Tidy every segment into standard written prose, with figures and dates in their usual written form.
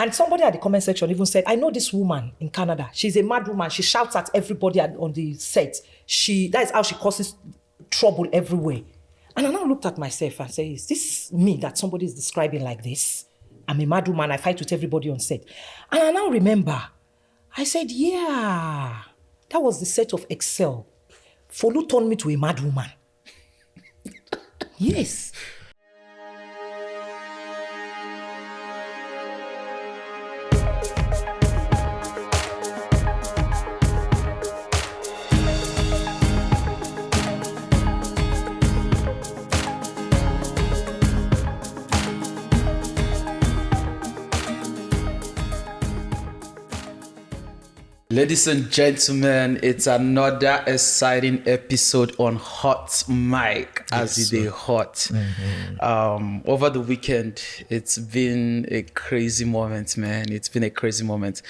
And somebody at the comment section even said, I know this woman in Canada. She's a mad woman. She shouts at everybody on the set. That is how she causes trouble everywhere. And I now looked at myself and said, is this me that somebody is describing like this? I'm a mad woman. I fight with everybody on set. And I now remember, I said, yeah, that was the set of Excel. Folu turned me to a mad woman. Yes. Ladies and gentlemen, it's another exciting episode on Hot Mic, as it is hot. Mm-hmm. Over the weekend, it's been a crazy moment, man. It's been a crazy moment.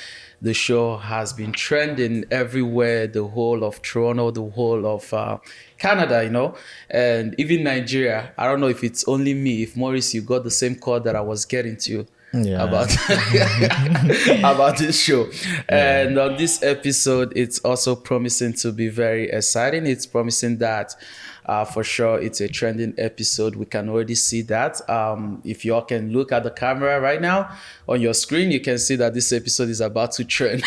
The show has been trending everywhere, the whole of Toronto, the whole of Canada, you know, and even Nigeria. I don't know if it's only me, if Maurice, you got the same call that I was getting to. Yeah. About this show. Yeah. And on this episode, it's also promising to be very exciting. It's promising that for sure it's a trending episode. We can already see that. If you all can look at the camera right now on your screen, you can see that this episode is about to trend.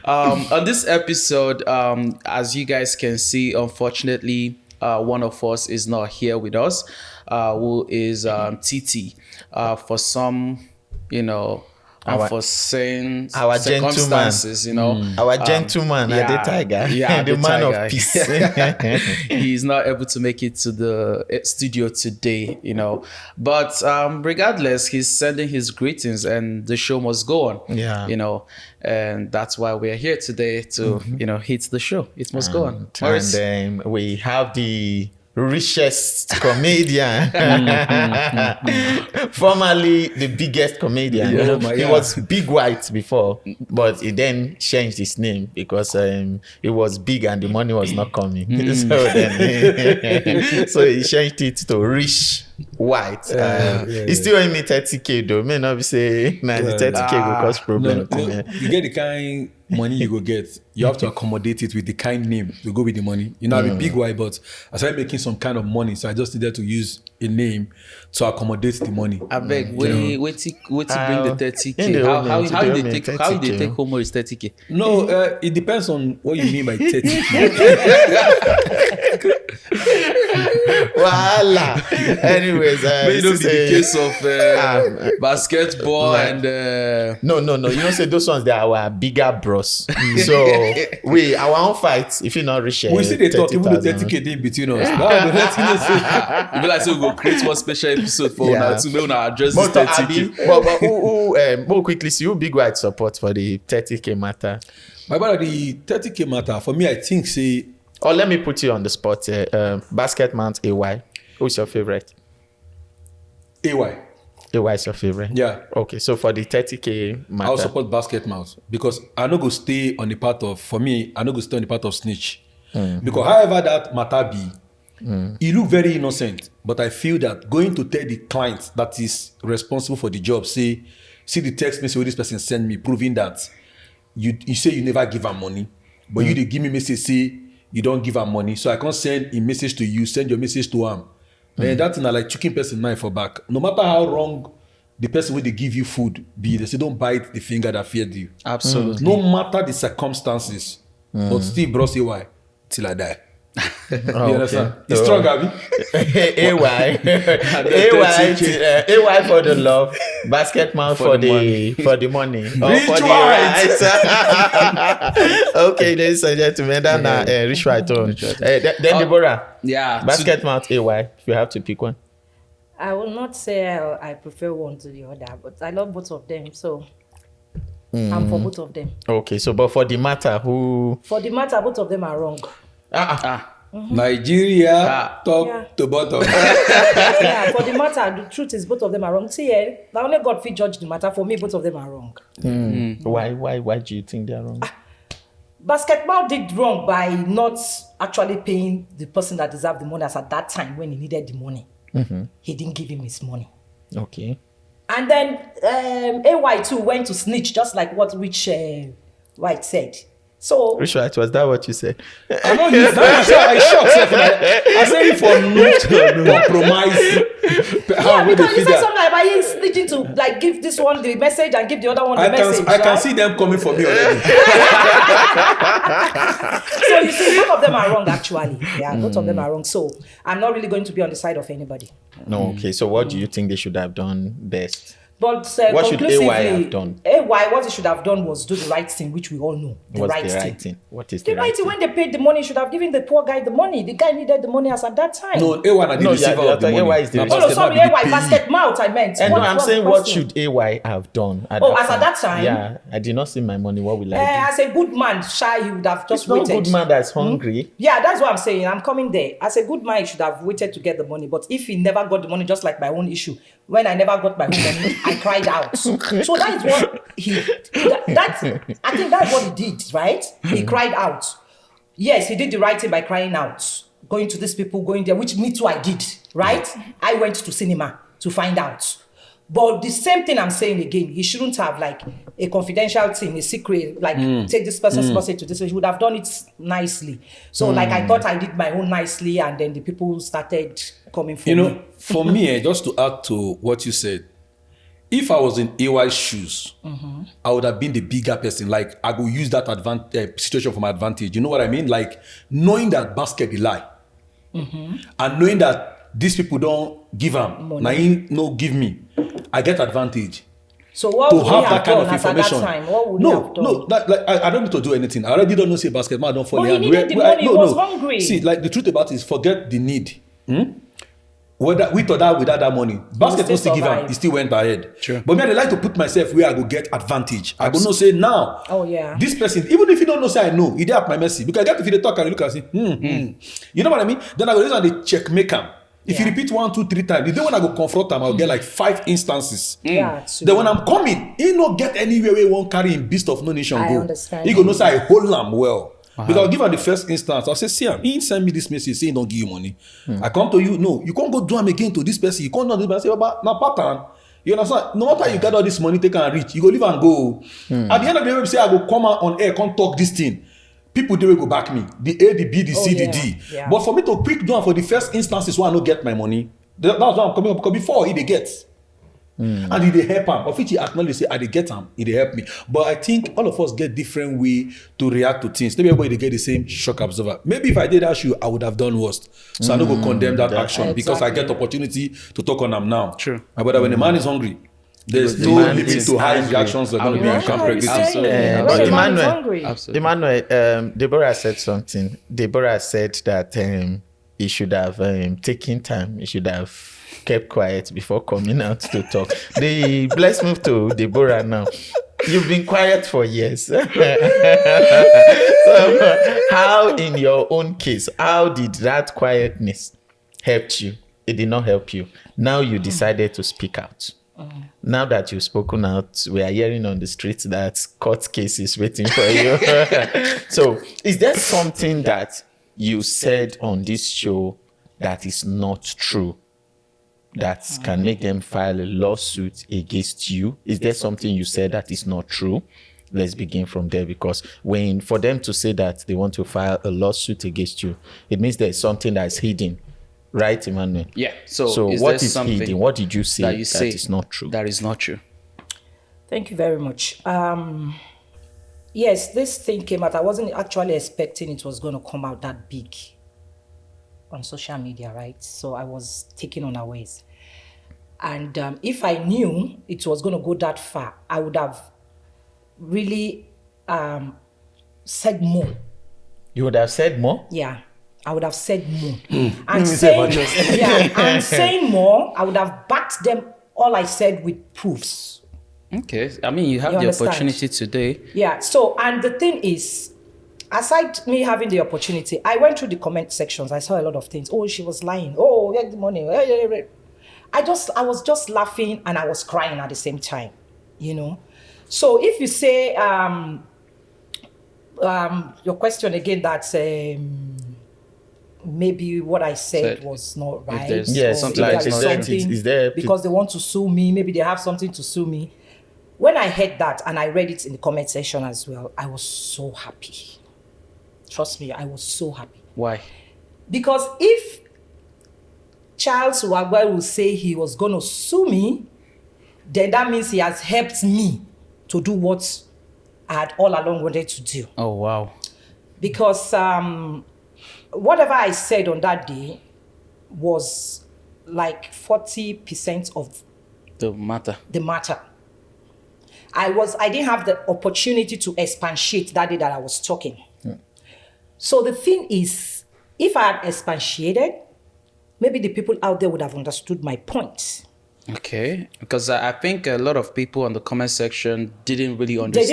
On this episode, as you guys can see, unfortunately, one of us is not here with us, who is TT. For some, you know, unforeseen circumstances, you know. Our gentleman, the tiger, the man of peace. He's not able to make it to the studio today, you know. But regardless, he's sending his greetings and the show must go on, you know. And that's why we're here today to, you know, hit the show. It must go on. And we have the richest comedian, formerly the biggest comedian. He was Big White before, but he then changed his name because it was big and the money was not coming. So he changed it to Rich White. He's still owing me 30K though. May not be saying the 30K will cause problem. You get the kind money you go get, you have to accommodate it with the kind name to go with the money. You know, I'm a big guy, but I started making some kind of money, so I just needed to use a name to accommodate the money. I beg, wait to bring the 30K. How do they take home is 30K? No, it depends on what you mean by 30K. Voila. Anyways, you know, the case of basketball and no. You know, say those ones they are our bigger bros. So our own fight. If you not reach, we see they talk even the 30K in between us. You be like, so we go create one special episode for now to make address this 30K. But who quickly see who Big White support for the 30K matter? My brother, the 30K matter for me, I think say. Or let me put you on the spot here. Basket Mount AY. Who's your favorite? AY. AY is your favorite? Yeah. Okay, so for the 30K matter. I'll support Basket Mount because I no go stay on the part of, for me, I no go stay on the part of snitch. Because however that matter be, he look very innocent. But I feel that going to tell the client that is responsible for the job, see the text message this person send me, proving that you say you never give her money, but you dey give me message say you don't give her money, so I can't send a message to you, send your message to him. Then that's like chicken person knife for back. No matter how wrong the person when they give you food be, they say don't bite the finger that fed you. Absolutely. No matter the circumstances, but still bro say why till I die. You understand? It's strong, Abby. AY for the love, Basket Mount for the money. Rich White. Okay, ladies and gentlemen, then Rich White. Then Deborah. Yeah. Basket Mount AY. If you have to pick one. I will not say I prefer one to the other, but I love both of them, so I'm for both of them. Okay, so but for the matter, For the matter, both of them are wrong. Nigeria, top to bottom. Yeah, for the matter, the truth is both of them are wrong. See, now only God will judge the matter. For me, both of them are wrong. Why do you think they're wrong? Basketball did wrong by not actually paying the person that deserved the money as at that time when he needed the money. He didn't give him his money. Okay. And then AY too went to snitch, just like what Rich White said. So Which right was that what you said? I don't use that. I shocked self. I say for no compromise. yeah, because you said something about you snitching to like give this one the message and give the other one the message. I can see them coming for me already. So you see, both of them are wrong actually. Yeah, both of them are wrong. So I'm not really going to be on the side of anybody. No, okay. So what do you think they should have done best? But what should AY have done? AY, what he should have done was do the right thing, which we all know. What's the right thing? What is the right thing? When they paid the money, should have given the poor guy the money. The guy needed the money as at that time. No, AY did the receiver of the money. AY is the sorry, AY, basket mouth, I meant. And no, I'm saying what should AY have done? At that time? Yeah, I did not see my money. What will I do? As a good man, shy, he would have just waited. No good man that's hungry. Yeah, that's what I'm saying. I'm coming there. As a good man, he should have waited to get the money. But if he never got the money, just like my own issue, when I never got my own money, I cried out. So that is what I think that's what he did, right? He cried out. Yes, he did the right thing by crying out. Going to these people, going there, which me too I did, right? I went to cinema to find out. But the same thing I'm saying again, he shouldn't have like a confidential thing, a secret, like take this person's message to this. He would have done it nicely. So like I thought I did my own nicely, and then the people started coming for me. For me, just to add to what you said, if I was in AY's shoes, I would have been the bigger person. Like I would use that situation for my advantage. You know what I mean? Like knowing that basket is lie, and knowing that these people don't give them, now no give me, I get advantage. So what would have that kind of information? At that time? What would have done? I don't need to do anything. I already don't know say basketball. I don't fall. But he needed the money. He was hungry. See, like the truth about it is, forget the need. Whether with or without that money, basket was to give him, he still went ahead. Sure. But me, I like to put myself where I go get advantage. I go no say now. Oh yeah. This person, even if you don't know, say I know, he did have my mercy. Because I get if you talk and you look and say, You know what I mean? Then I go listen and they check make him. If you repeat 1, 2, 3 times, the day when I go confront them, I'll get like 5 instances. Yeah. Then when I'm coming, he no get anywhere where he won't carry him beast of no nation I go. understand. He go no say I hold him well. Because I'll give her the first instance. I'll say, see him, he send me this message saying don't give you money. I come to you, no, you can't go do him again to this person. You can't do this. I say, but now pattern. You understand? No matter you get all this money, take and reach. You go leave and go. At the end of the day, we say I go come out on air, can't talk this thing. People they will go back me. The A, the B, the C, the D. Yeah. But for me to quick do for the first instances where I don't get my money, that's why I'm coming up because before he they get. And he they help him. Of which he acknowledge say, I they get him, he they help me. But I think all of us get different way to react to things. Maybe everybody they get the same shock absorber. Maybe if I did that shoe, I would have done worse. So I don't go condemn that action because I get opportunity to talk on them now. True. But when the man is hungry, there's no limit to how his reactions are going to be incorporated. But Emmanuel, Deborah said something. Deborah said that he should have taken time. He should have kept quiet before coming out to talk. Let's move to Deborah now. You've been quiet for years. So, how, in your own case, how did that quietness help you? It did not help you. Now you decided to speak out. Now that you've spoken out, we are hearing on the streets that court case is waiting for you. So, is there something that you said on this show that is not true that can make them file a lawsuit against you? Is there something you said that is not true? Let's begin from there, because for them to say that they want to file a lawsuit against you, it means there's something that is hidden. Right, Emmanuel? Yeah. So what is hidden? What did you say that is not true? That is not true. Thank you very much. Yes, this thing came out. I wasn't actually expecting it was going to come out that big on social media, right? So I was taken unawares. And if I knew it was going to go that far, I would have really said more. You would have said more? Yeah, I would have said more. And saying more, I would have backed them all I said with proofs. Okay, I mean, you have the opportunity today. Yeah, so, and the thing is, aside me having the opportunity, I went through the comment sections. I saw a lot of things. Oh, she was lying. Oh, get the money. I was just laughing and I was crying at the same time, you know. So if you say, your question again, that's, maybe what I said was not right. there's Yes, something like that's is not there, true. is there because they want to sue me. Maybe they have something to sue me. When I heard that and I read it in the comment section as well, I was so happy. Trust me, I was so happy. Why? Because if Charles Wagwa will say he was going to sue me, then that means he has helped me to do what I had all along wanted to do. Oh, wow. Because whatever I said on that day was like 40% of The matter. the matter. I didn't have the opportunity to expatiate that day that I was talking. So the thing is, if I had expatiated, maybe the people out there would have understood my point. Okay. Because I think a lot of people on the comment section didn't really They understand.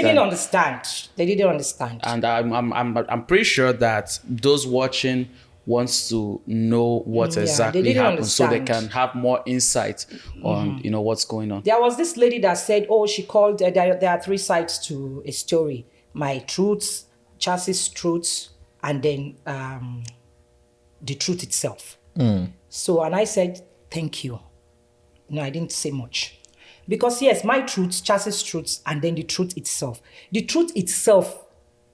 didn't understand. And I'm pretty sure that those watching wants to know what they exactly didn't happened so they understand. can have more insight on what's going on. There was this lady that said, oh, she called, there are 3 sides to a story. My truths, Charles's truths, and then the truth itself. So, and I said, thank you. No, I didn't say much. Because yes, my truths, Charles's truths, and then the truth itself. The truth itself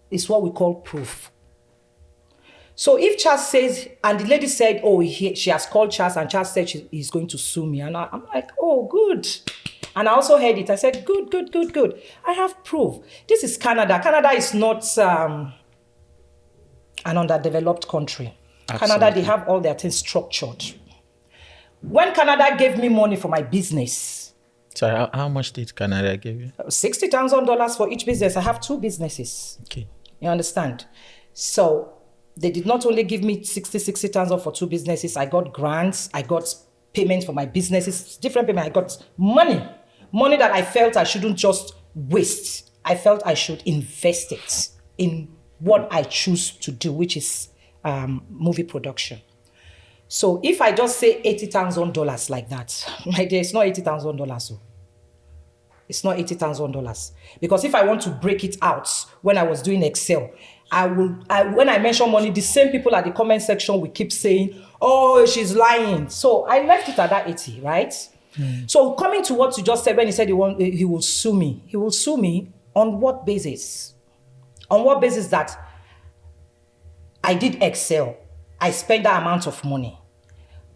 is what we call proof. So if Charles says, and the lady said, oh, she has called Charles, and Charles said he's going to sue me. And I'm like, oh, good. And I also heard it. I said, good. I have proof. This is Canada. Canada is not an underdeveloped country. Absolutely. Canada, they have all their things structured. When Canada gave me money for my business, So how much did Canada give you? $60,000 for each business. I have 2 businesses. Okay. You understand? So they did not only give me 60,000 for 2 businesses. I got grants. I got payments for my businesses, different payment. I got money that I felt I shouldn't just waste. I felt I should invest it in what I choose to do, which is movie production. So if I just say $80,000 like that, my dear, it's not $80,000. So it's not $80,000 because if I want to break it out, when I was doing Excel, when I mention money, the same people at the comment section will keep saying, "Oh, she's lying." So I left it at that 80, right? So coming to what you just said when he said he will sue me, he will sue me on what basis? On what basis that I did Excel, I spent that amount of money.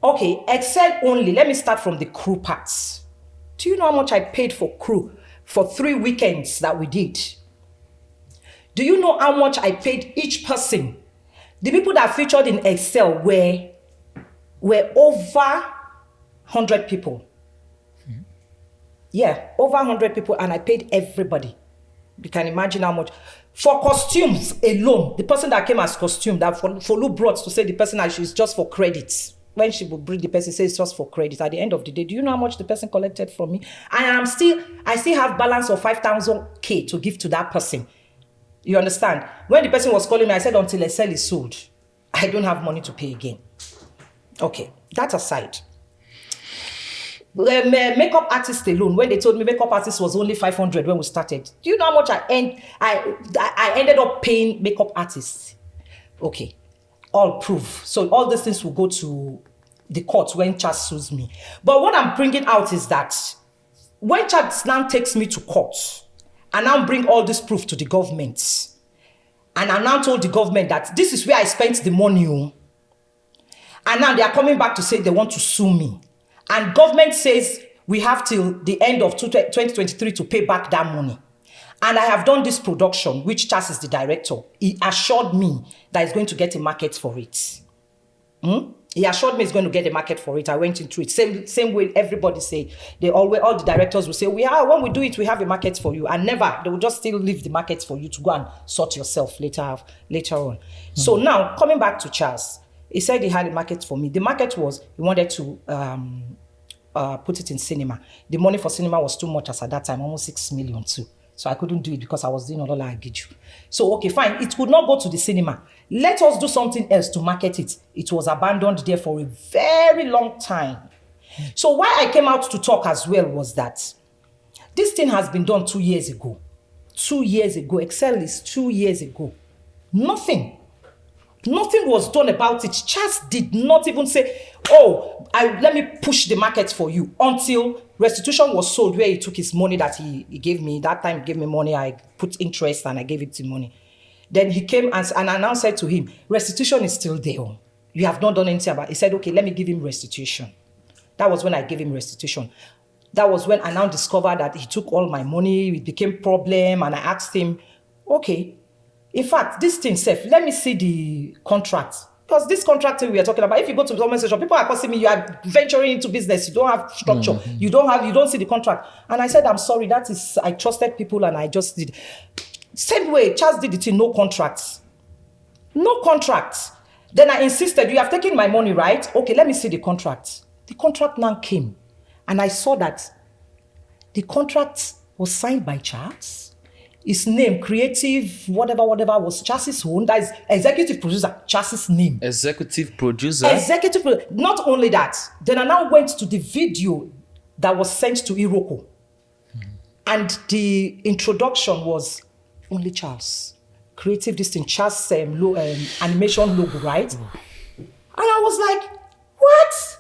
Okay, Excel only. Let me start from the crew parts. Do you know how much I paid for crew for 3 weekends that we did? Do you know how much I paid each person? The people that featured in Excel were over 100 people. Yeah, over 100 people, and I paid everybody. You can imagine how much. For costumes alone, the person that came as costume, that Folu brought to say the person is just for credits. When she would bring the person, say it's just for credit. At the end of the day, do you know how much the person collected from me? I still have balance of 5,000K to give to that person. You understand? When the person was calling me, I said, until a cell is sold, I don't have money to pay again. Okay, that aside. Makeup artist alone, when they told me makeup artist was only 500 when we started, do you know how much I ended up paying makeup artists? Okay, all proof. So all these things will go to the court when Charles sues me. But what I'm bringing out is that when Charles now takes me to court and now bring all this proof to the government, and I now told the government that this is where I spent the money, and now they are coming back to say they want to sue me. And government says we have till the end of 2023 to pay back that money. And I have done this production, which Charles is the director. He assured me that he's going to get a market for it. He assured me he's going to get a market for it. I went into it. Same way everybody say. All the directors will say, when we do it, we have a market for you. And never, they will just still leave the market for you to go and sort yourself later on. So now, coming back to Charles, he said he had a market for me. The market was, he wanted to put it in cinema. The money for cinema was too much as at that time, almost 6 million too. So I couldn't do it because I was doing all that agiju. So, okay, fine. It could not go to the cinema. Let us do something else to market it. It was abandoned there for a very long time. So why I came out to talk as well was that this thing has been done 2 years ago. 2 years ago. Excel is 2 years ago. Nothing. Nothing was done about it. Charles did not even say, oh, let me push the market for you, until restitution was sold, where he took his money that he gave me. That time he gave me money, I put interest and I gave him the money. Then he came and I now said to him, restitution is still there. You have not done anything about it. He said, okay, let me give him restitution. That was when I gave him restitution. That was when I now discovered that he took all my money, it became problem, and I asked him, okay, in fact, this thing safe, let me see the contract. Because this contract we are talking about, if you go to the comment section, people are calling me, you are venturing into business, you don't have structure, you don't see the contract. And I said, I'm sorry, I trusted people and I just did. Same way, Charles did it in no contracts. No contracts. Then I insisted, you have taken my money, right? Okay, let me see the contract. The contract now came. And I saw that the contract was signed by Charles. His name, creative, whatever, was Charles' own. That is executive producer, Charles' name. Executive producer? Not only that, then I now went to the video that was sent to Iroko. And the introduction was only Charles. Creative, this thing, Charles' animation logo, right? And I was like, what?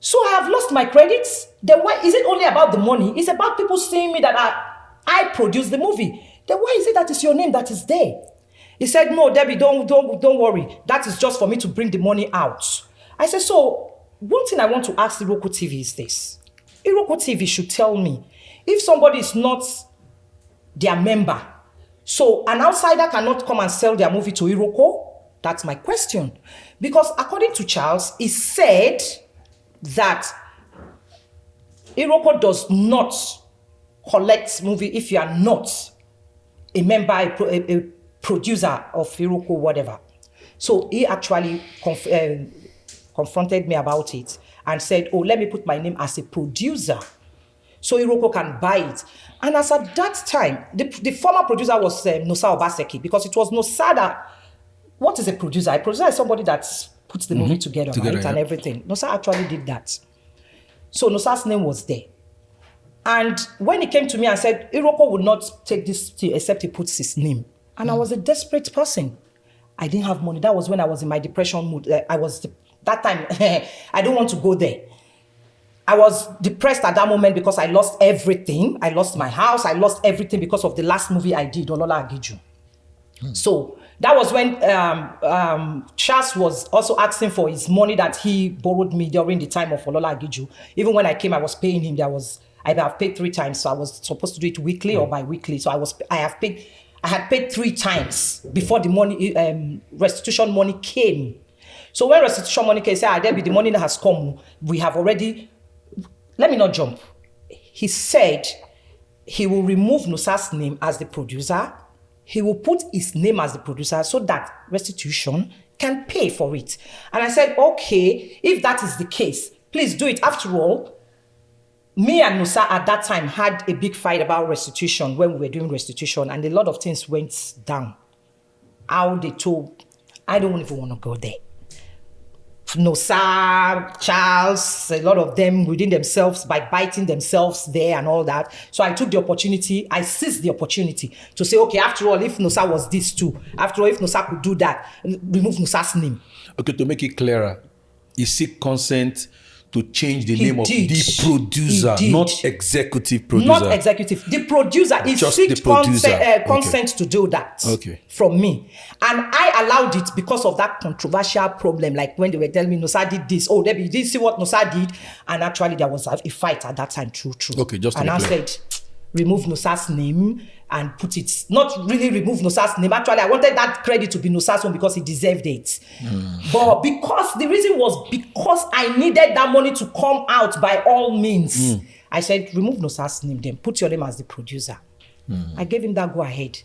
So I have lost my credits? Then why is it only about the money? It's about people seeing me that I produced the movie. Then why is it that it's your name that is there? He said, no, Debbie, don't worry. That is just for me to bring the money out. I said, so one thing I want to ask Iroko TV is this. Iroko TV should tell me if somebody is not their member, so an outsider cannot come and sell their movie to Iroko? That's my question. Because according to Charles, he said that Iroko does not collect movie if you are not a member, a producer of Iroko, whatever. So he actually confronted me about it and said, oh, let me put my name as a producer so Iroko can buy it. And as at that time, the former producer was Nosa Obaseki, because it was Nosa that, what is a producer? A producer is somebody that puts the movie together, right? Yeah. And everything. Nosa actually did that. So Nosa's name was there. And when he came to me and said, Iroko would not take this except he puts his name. And I was a desperate person. I didn't have money. That was when I was in my depression mood. That time, I don't want to go there. I was depressed at that moment because I lost everything. I lost my house. I lost everything because of the last movie I did, Olola Agiju. So that was when Charles was also asking for his money that he borrowed me during the time of Olola Agiju. Even when I came, I was paying him. I have paid 3 times, so I was supposed to do it weekly or bi-weekly. So I had paid 3 times before the money restitution money came. So when restitution money came, I said, Debbie, the money that has come, we have already. Let me not jump. He said he will remove Nosa's name as the producer. He will put his name as the producer so that restitution can pay for it. And I said, okay, if that is the case, please do it. After all, me and Nosa at that time had a big fight about restitution when we were doing restitution, and a lot of things went down. How they told, I don't even want to go there. Nosa, Charles, a lot of them within themselves by biting themselves there and all that. So I took the opportunity, I seized the opportunity to say, okay, after all, if Nosa was this too, after all, if Nosa could do that, remove Nosa's name. Okay, to make it clearer, he seek consent to change the name of the producer, not executive producer. Not executive. The producer is seek consent to do that from me. And I allowed it because of that controversial problem. Like when they were telling me Nosa did this. Oh, Debbie, you didn't see what Nosa did. And actually there was a fight at that time. True. Okay, just to and I said, remove Nosa's name and put it, not really remove Nosa's name. Actually, I wanted that credit to be Nosa's one because he deserved it. But because the reason was because I needed that money to come out by all means. I said, remove Nosa's name, then put your name as the producer. I gave him that go ahead.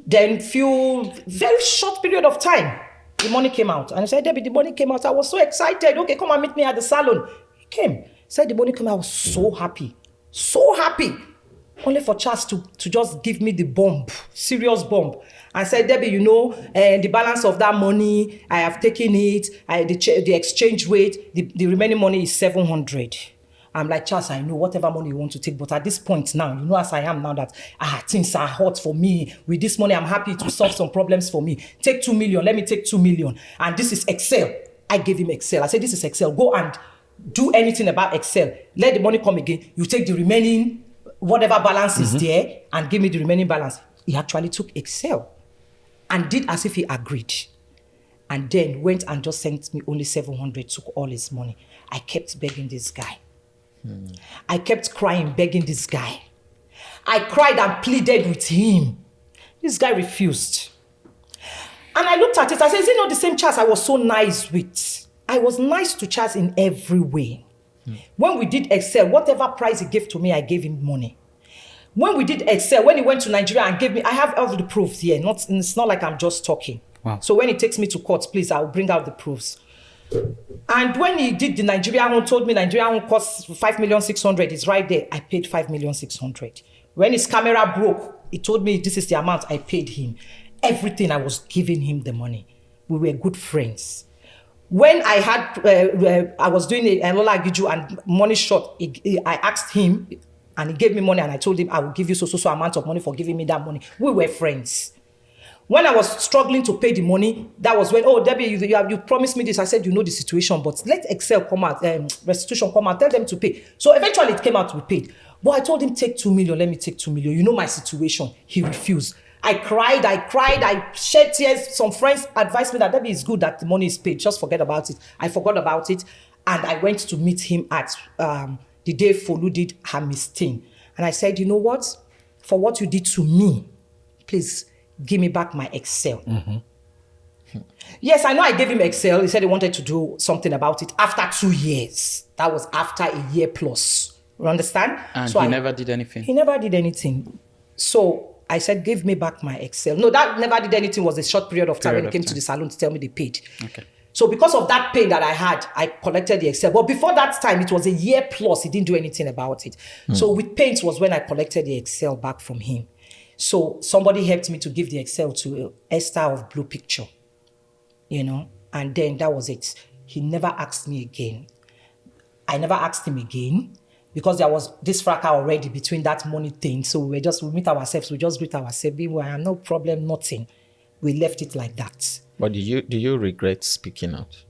Then very short period of time, the money came out. And I said, Debbie, the money came out. I was so excited. Okay, come and meet me at the salon. He came. Said the money came out. I was so happy. So happy. Only for Charles to just give me the bomb, serious bomb. I said, Debbie, the balance of that money, I have taken it. The exchange rate, the remaining money is 700. I'm like, Charles, I know whatever money you want to take, but at this point now, you know, as I am now, that things are hot for me. With this money, I'm happy to solve some problems for me. Take 2 million. Let me take 2 million. And this is Excel. I gave him Excel. I said, this is Excel. Go and do anything about Excel. Let the money come again. You take the remaining, whatever balance is there, and give me the remaining balance. He actually took Excel and did as if he agreed. And then went and just sent me only 700, took all his money. I kept begging this guy. I kept crying, begging this guy. I cried and pleaded with him. This guy refused. And I looked at it, I said, is it not the same Charles I was so nice with? I was nice to Charles in every way. When we did Excel, whatever price he gave to me, I gave him money. When we did Excel, when he went to Nigeria and gave me, I have all the proofs here. It's not like I'm just talking. Wow. So when he takes me to court, please, I'll bring out the proofs. And when he did the Nigerian one, told me Nigerian one costs 5,600,000, it's right there. I paid 5,600,000. When his camera broke, he told me this is the amount I paid him. Everything, I was giving him the money. We were good friends. When I had, I was doing a Lola Giju and money short, I asked him and he gave me money and I told him I will give you so amount of money for giving me that money. We were friends. When I was struggling to pay the money, that was when, oh, Debbie, you promised me this. I said, you know the situation, but let Excel come out, restitution come out, tell them to pay. So eventually it came out, we paid. But I told him, take 2 million, let me take 2 million. You know my situation. He refused. I cried, I shed tears. Some friends advised me that Debbie, it's good that the money is paid. Just forget about it. I forgot about it. And I went to meet him at the day Folu did her mistake. And I said, you know what? For what you did to me, please, give me back my Excel. Yes, I know I gave him Excel. He said he wanted to do something about it after 2 years. That was after a year plus. You understand? And so he never did anything. He never did anything. So I said, give me back my Excel. No, that never did anything was a short period of time when he came to the salon to tell me they paid. Okay. So because of that pain that I had, I collected the Excel. But before that time, it was a year plus. He didn't do anything about it. So with pains was when I collected the Excel back from him. So somebody helped me to give the Excel to Esther of Blue Picture, you know, and then that was it. He never asked me again. I never asked him again because there was this fracas already between that money thing. So we meet ourselves, we just greet ourselves, no problem, nothing. We left it like that. But do you regret speaking out?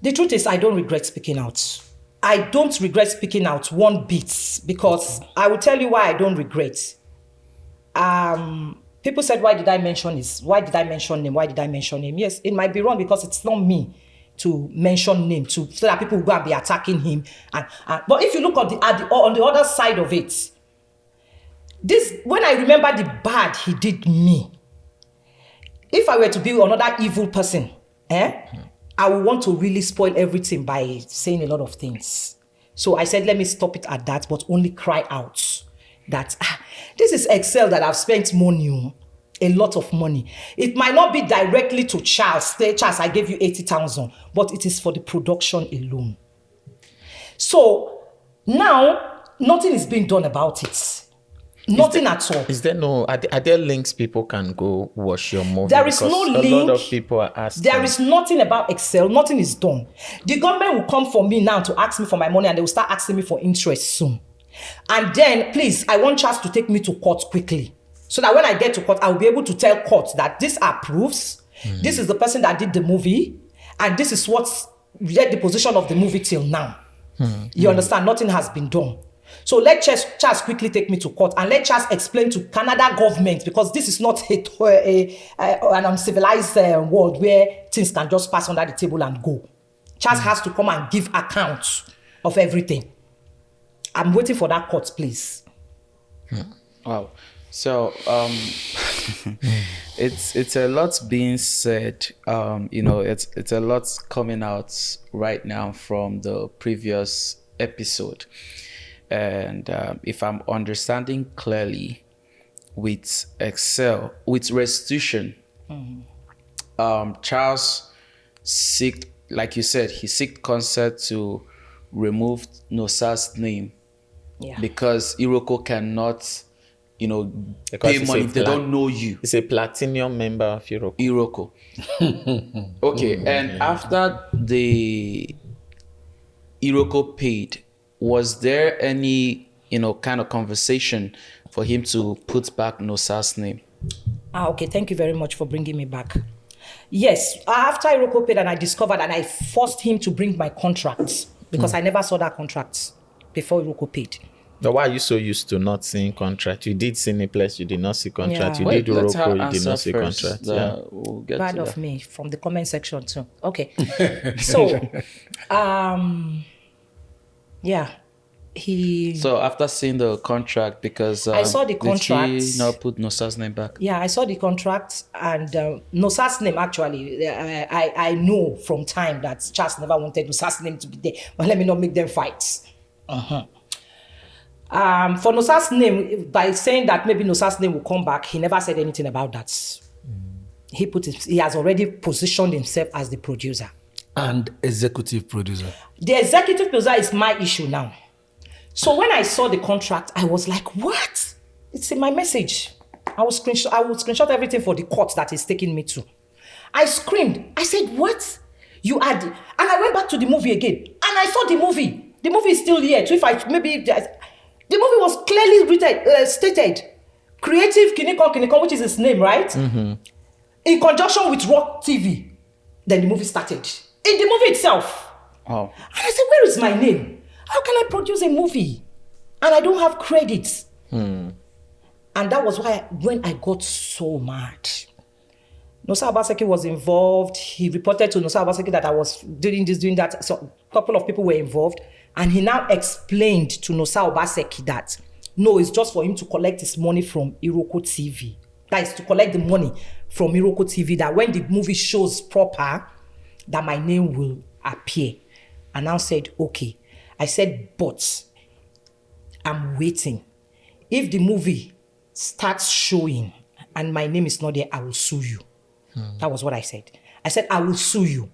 The truth is, I don't regret speaking out. I don't regret speaking out one bit because I will tell you why I don't regret. People said, why did I mention this? Why did I mention name? Why did I mention name? Yes, it might be wrong because it's not me to mention name so that people will go and be attacking him. But if you look on the other side of it, when I remember the bad he did me, if I were to be another evil person, I would want to really spoil everything by saying a lot of things. So I said, let me stop it at that, but only cry out that this is Excel that I've spent money, a lot of money. It might not be directly to Charles. Charles, I gave you 80,000, but it is for the production alone. So now nothing is being done about it. Nothing at all. Is there are there links people can go watch your movie? There is no link. A lot of people are asking. There is nothing about Excel. Nothing is done. The government will come for me now to ask me for my money and they will start asking me for interest soon. And then, please, I want Charles to take me to court quickly. So that when I get to court, I will be able to tell court that these are proofs. This is the person that did the movie. And this is what's the position of the movie till now. You understand? Nothing has been done. So let Charles quickly take me to court and let Charles explain to Canada government, because this is not an uncivilized world where things can just pass under the table and go. Charles has to come and give account of everything. I'm waiting for that court, please. Wow. So it's a lot being said. It's a lot coming out right now from the previous episode. And if I'm understanding clearly, with Excel, with restitution, Charles seeked, like you said, he seeked consent to remove Nosa's name because Iroko cannot, pay money if they don't know you. It's a platinum member of Iroko. Okay, and after the Iroko paid, was there any, kind of conversation for him to put back Nosa's name? Okay, thank you very much for bringing me back. Yes, after Iroko paid and I discovered and I forced him to bring my contracts because I never saw that contract before Iroko paid. But why are you so used to not seeing contract? You did Cineplex, you did not see contract. Yeah. You did Let's Iroko, you answer did not see first. contract. We'll get Bad to of that. me from the comment section too. Okay. So, So after seeing the contract, because I saw the contract. did he not put Nosa's name back? Yeah, I saw the contract and Nosa's name actually. I know from time that Charles never wanted Nosa's name to be there, but let me not make them fight. For Nosa's name, by saying that maybe Nosa's name will come back, he never said anything about that. He has already positioned himself as the producer. And executive producer. The executive producer is my issue now. So when I saw the contract, I was like, what? It's in my message. I will screenshot everything for the court that is taking me to. I screamed. I said, what? You add? And I went back to the movie again. And I saw the movie. The movie is still here. So the movie was clearly stated. Creative Kinikon, which is his name, right? In conjunction with Rock TV. Then the movie started. In the movie itself. Oh. And I said, where is my name? How can I produce a movie and I don't have credits? And that was why when I got so mad. Nosa Obaseki was involved. He reported to Nosa Obaseki that I was doing this, doing that. So a couple of people were involved. And he now explained to Nosa Obaseki that, no, it's just for him to collect his money from Iroko TV. That is to collect the money from Iroko TV, that when the movie shows proper, that my name will appear. And I said, okay. I said, but I'm waiting. If the movie starts showing and my name is not there, I will sue you. That was what I said. I said, I will sue you.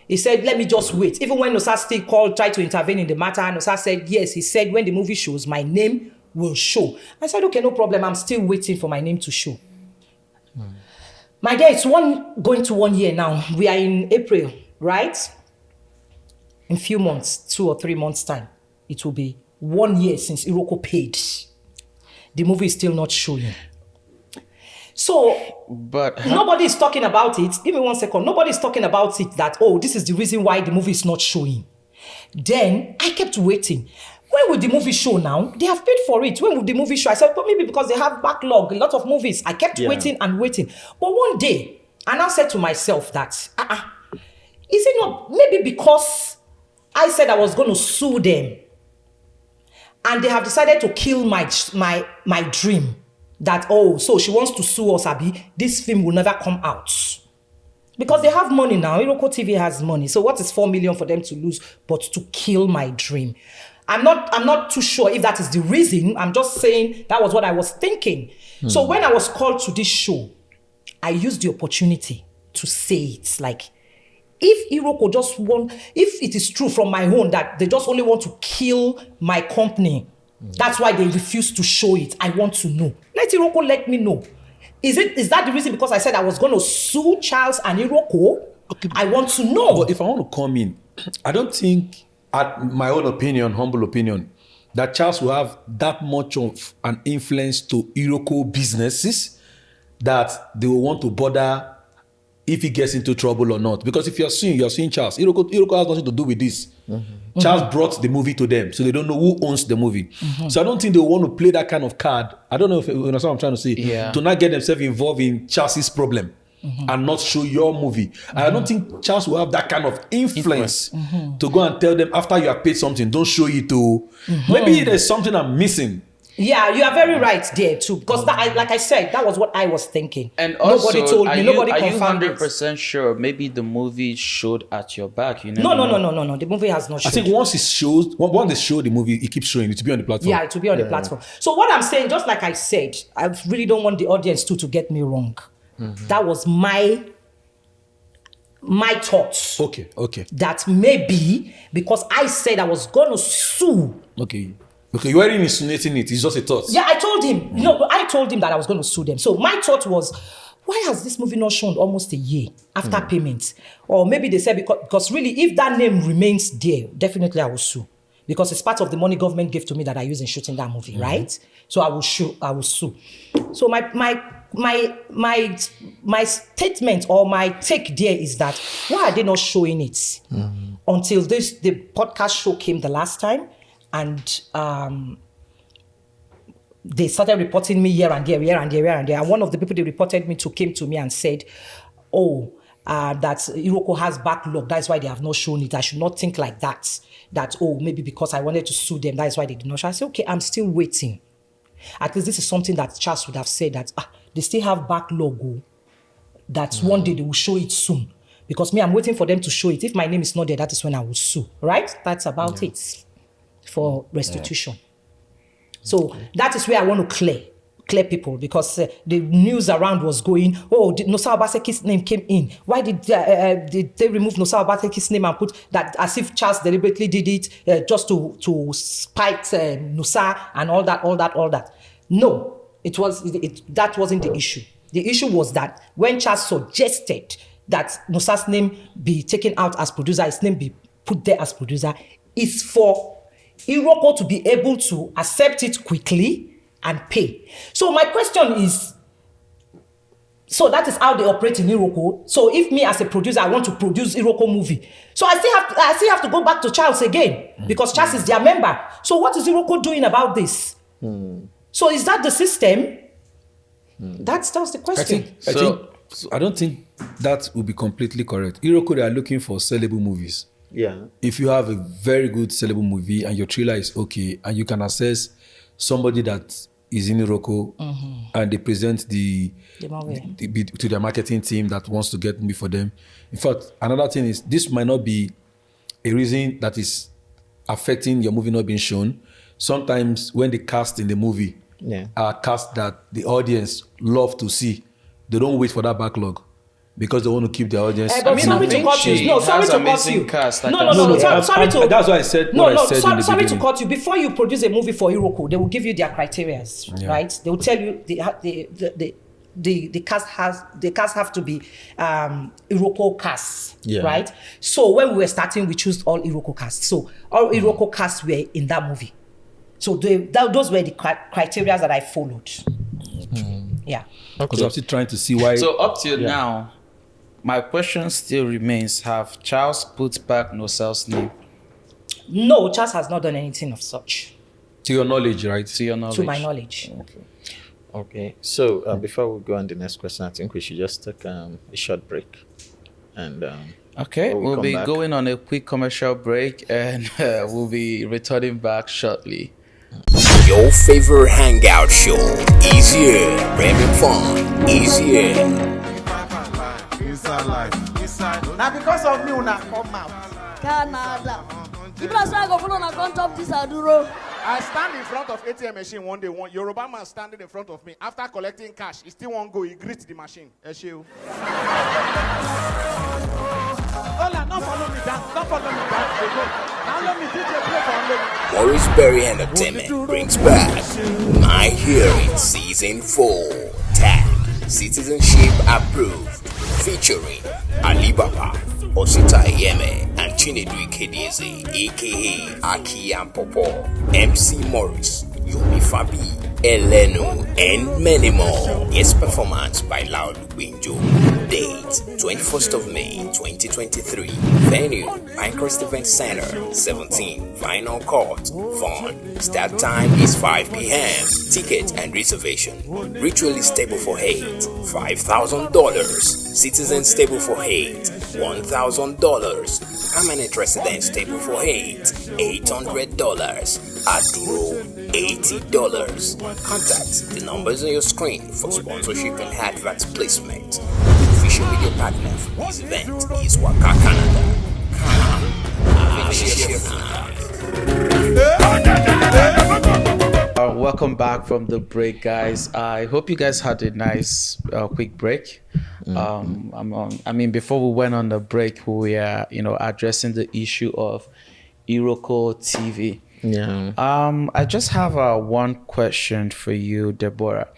He said, let me just wait. Even when Nosa still called, tried to intervene in the matter, Nosa said, yes. He said, when the movie shows, my name will show. I said, okay, no problem. I'm still waiting for my name to show. My dear, it's going to 1 year now. We are in April, right? In few months, 2 or 3 months' time, it will be 1 year since Iroko paid. The movie is still not showing. So, but nobody is talking about it. Give me 1 second. Nobody is talking about it that, oh, this is the reason why the movie is not showing. Then I kept waiting. When will the movie show now? They have paid for it. When will the movie show? I said, but maybe because they have backlog, a lot of movies. I kept waiting and waiting. But one day, I now said to myself that, is it not maybe because I said I was going to sue them and they have decided to kill my dream that, oh, so she wants to sue us, Abi, this film will never come out. Because they have money now. Iroko TV has money. So what is 4 million for them to lose but to kill my dream? I'm not too sure if that is the reason. I'm just saying that was what I was thinking. So when I was called to this show, I used the opportunity to say it. Like, if Iroko if it is true from my own that they just only want to kill my company, that's why they refuse to show it. I want to know. Let Iroko let me know. Is that the reason because I said I was going to sue Charles and Iroko? Okay. I want to know. But if I want to come in, I don't think, at my own opinion, humble opinion, that Charles will have that much of an influence to Iroko businesses that they will want to bother if he gets into trouble or not. Because if you're suing Charles. Iroko has nothing to do with this. Charles brought the movie to them, so they don't know who owns the movie. So I don't think they want to play that kind of card. I don't know if you understand what I'm trying to say. Yeah. To not get themselves involved in Charles's problem and not show your movie. And I don't think Charles will have that kind of influence to go and tell them after you have paid something, don't show it to. Maybe there's something I'm missing. Yeah, you are very right there too. Because like I said, that was what I was thinking. And also, nobody told me, nobody confirmed it. Are you 100% sure? Maybe the movie showed at your back. You No. The movie has not shown. I think once they show the movie, it keeps showing. It will be on the platform. Yeah, it will be on the platform. So what I'm saying, just like I said, I really don't want the audience to get me wrong. That was my thoughts. Okay. That maybe because I said I was going to sue. Okay, you weren't insinuating it. It's just a thought. Yeah, I told him. I told him that I was going to sue them. So my thought was, why has this movie not shown almost a year after payment? Or maybe they said because really, if that name remains there, definitely I will sue. because it's part of the money government gave to me that I use in shooting that movie, right? So I will sue. So my statement or my take there is that why are they not showing it until the podcast show came the last time, and they started reporting me here and there. And one of the people they reported me to came to me and said, that Iroko has backlog. That's why they have not shown it. I should not think like that. That, maybe because I wanted to sue them, that's why they did not show. I said, okay, I'm still waiting. At least this is something that Charles would have said, that they still have backlog. That one day they will show it soon. Because me, I'm waiting for them to show it. If my name is not there, that is when I will sue. Right? That's about it for restitution. So that is where I want to clear people, because the news around was going, Nosa Obaseki's name came in. Why did they remove Nosa Obaseki's name and put that, as if Charles deliberately did it just to spite Nosa and all that. No, that wasn't the issue. The issue was that when Charles suggested that Nosa's name be taken out as producer, his name be put there as producer, is for Iroko to be able to accept it quickly and pay. So my question is, so that is how they operate in Iroko. So if me as a producer, I want to produce Iroko movie, so I still have to go back to Charles again, because Charles is their member. So what is Iroko doing about this? So is that the system? That was the question. I don't think that would be completely correct. Iroko, they are looking for sellable movies. Yeah. If you have a very good sellable movie and your trailer is okay, and you can access somebody that is in Iroko and they present to their marketing team that wants to get movie for them. In fact, another thing is, this might not be a reason that is affecting your movie not being shown. Sometimes when they cast in the movie are cast that the audience love to see, they don't wait for that backlog, because they want to keep the audience. Sorry to cut you. No, sorry to cut you. Sorry to. That's why I said what I said in the sorry beginning. to cut you. Before you produce a movie for Iroko, they will give you their criteria, right? They will tell you the cast have to be Iroko cast, right? So when we were starting, we chose all Iroko cast. So all Iroko casts were in that movie. So those were the criteria that I followed. Yeah. Because I'm still trying to see why. So up till now, my question still remains: have Charles put back Nosa's name? No, Charles has not done anything of such. To your knowledge, right? To my knowledge. Okay. So before we go on the next question, I think we should just take a short break. And okay, we'll be going on a quick commercial break, and we'll be returning back shortly. Your favorite hangout show is here. Having fun is here. Now because of me, una come out. Canada. People are trying to follow on account of this Aduro. I stand in front of ATM machine one day. One Yoruba man standing in front of me. After collecting cash, he still won't go. He greets the machine. Esheu. Hola, don't follow me down. Don't follow me down. They go. Now let me DJ play for me. Maurice Berry Entertainment brings back My Hearing Season 4. Tag Citizenship Approved. Featuring Alibaba, Osita Yeme, and Chinedu Ikedeze, aka Aki and Popo, MC Morris, Yomi Fabi, Elenu, and many more. Guest performance by Loud Winjo. Date 21st of May 2023. Venue Minecraft Event Center 17 Vinyl Court. Fun. Start time is 5 p.m. Ticket and reservation. Ritually stable for hate $5,000. Citizen stable for hate $1,000. Permanent resident stable for hate $800. Aduro $80. Contact the numbers on your screen for sponsorship and advert placement. Official media partner for this event is Waka Canada. Welcome back from the break, guys. I hope you guys had a nice quick break. Before we went on the break, we were addressing the issue of Iroko TV. I just have one question for you, Deborah.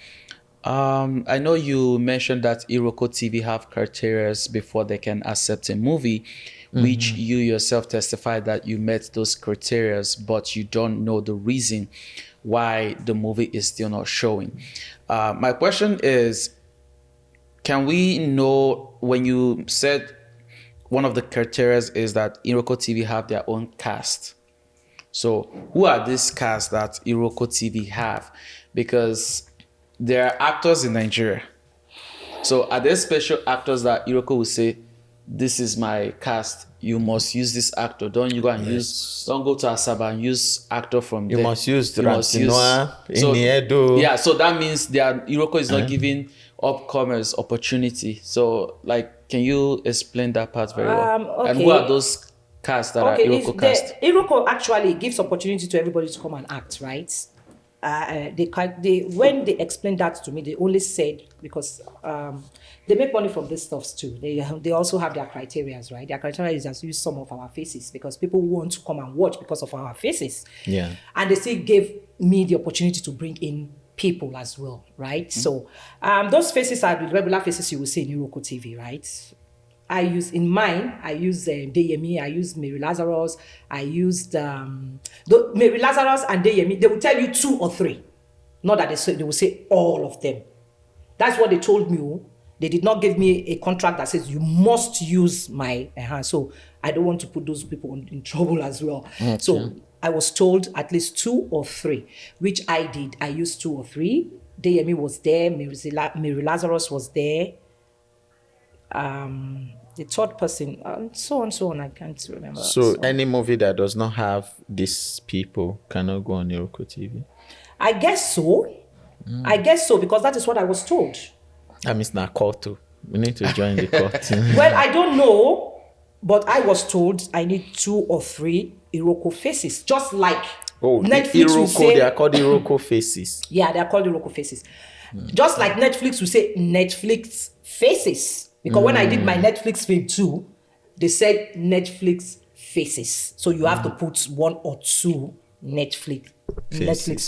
I know you mentioned that Iroko TV have criteria before they can accept a movie. which you yourself testified that you met those criteria, but you don't know the reason why the movie is still not showing. My question is, can we know, when you said one of the criteria is that Iroko TV have their own cast, so who are these casts that Iroko TV have? Because there are actors in Nigeria. So are there special actors that Iroko will say, this is my cast, you must use this actor. Don't you go and don't go to Asaba and use actor from there. You must use Continua, Iniedo. Yeah, so that means Iroko is not giving upcomers opportunity. So, like, can you explain that part very well? Okay. And who are those casts that are Iroko cast? Iroko actually gives opportunity to everybody to come and act, right? When they explained that to me, they only said, because they make money from these stuffs too. They also have their criteria, right? Their criteria is just use some of our faces, because people want to come and watch because of our faces. Yeah. And they still gave me the opportunity to bring in people as well, right? So those faces are the regular faces you will see in Iroko TV, right? I use Deyemi, I use Mary Lazarus, I used Mary Lazarus and Deyemi. They will tell you 2 or 3. Not that they will say all of them. That's what they told me. They did not give me a contract that says you must use my hand. So I don't want to put those people in trouble as well. Okay. So I was told at least 2 or 3, which I did. I used 2 or 3. Deyemi was there, Mary Lazarus was there. The third person, so on, I can't remember. So any movie that does not have these people cannot go on Iroko TV? I guess so. I guess so, because that is what I was told. That means not court too. We need to join the court. Well, I don't know, but I was told I need 2 or 3 Iroko faces, just like Netflix Iroko, will say, they are called Iroko faces. Yeah, they are called Iroko faces. Just like Netflix will say Netflix faces. Because when I did my Netflix film too, they said Netflix faces. So you have to put 1 or 2 Netflix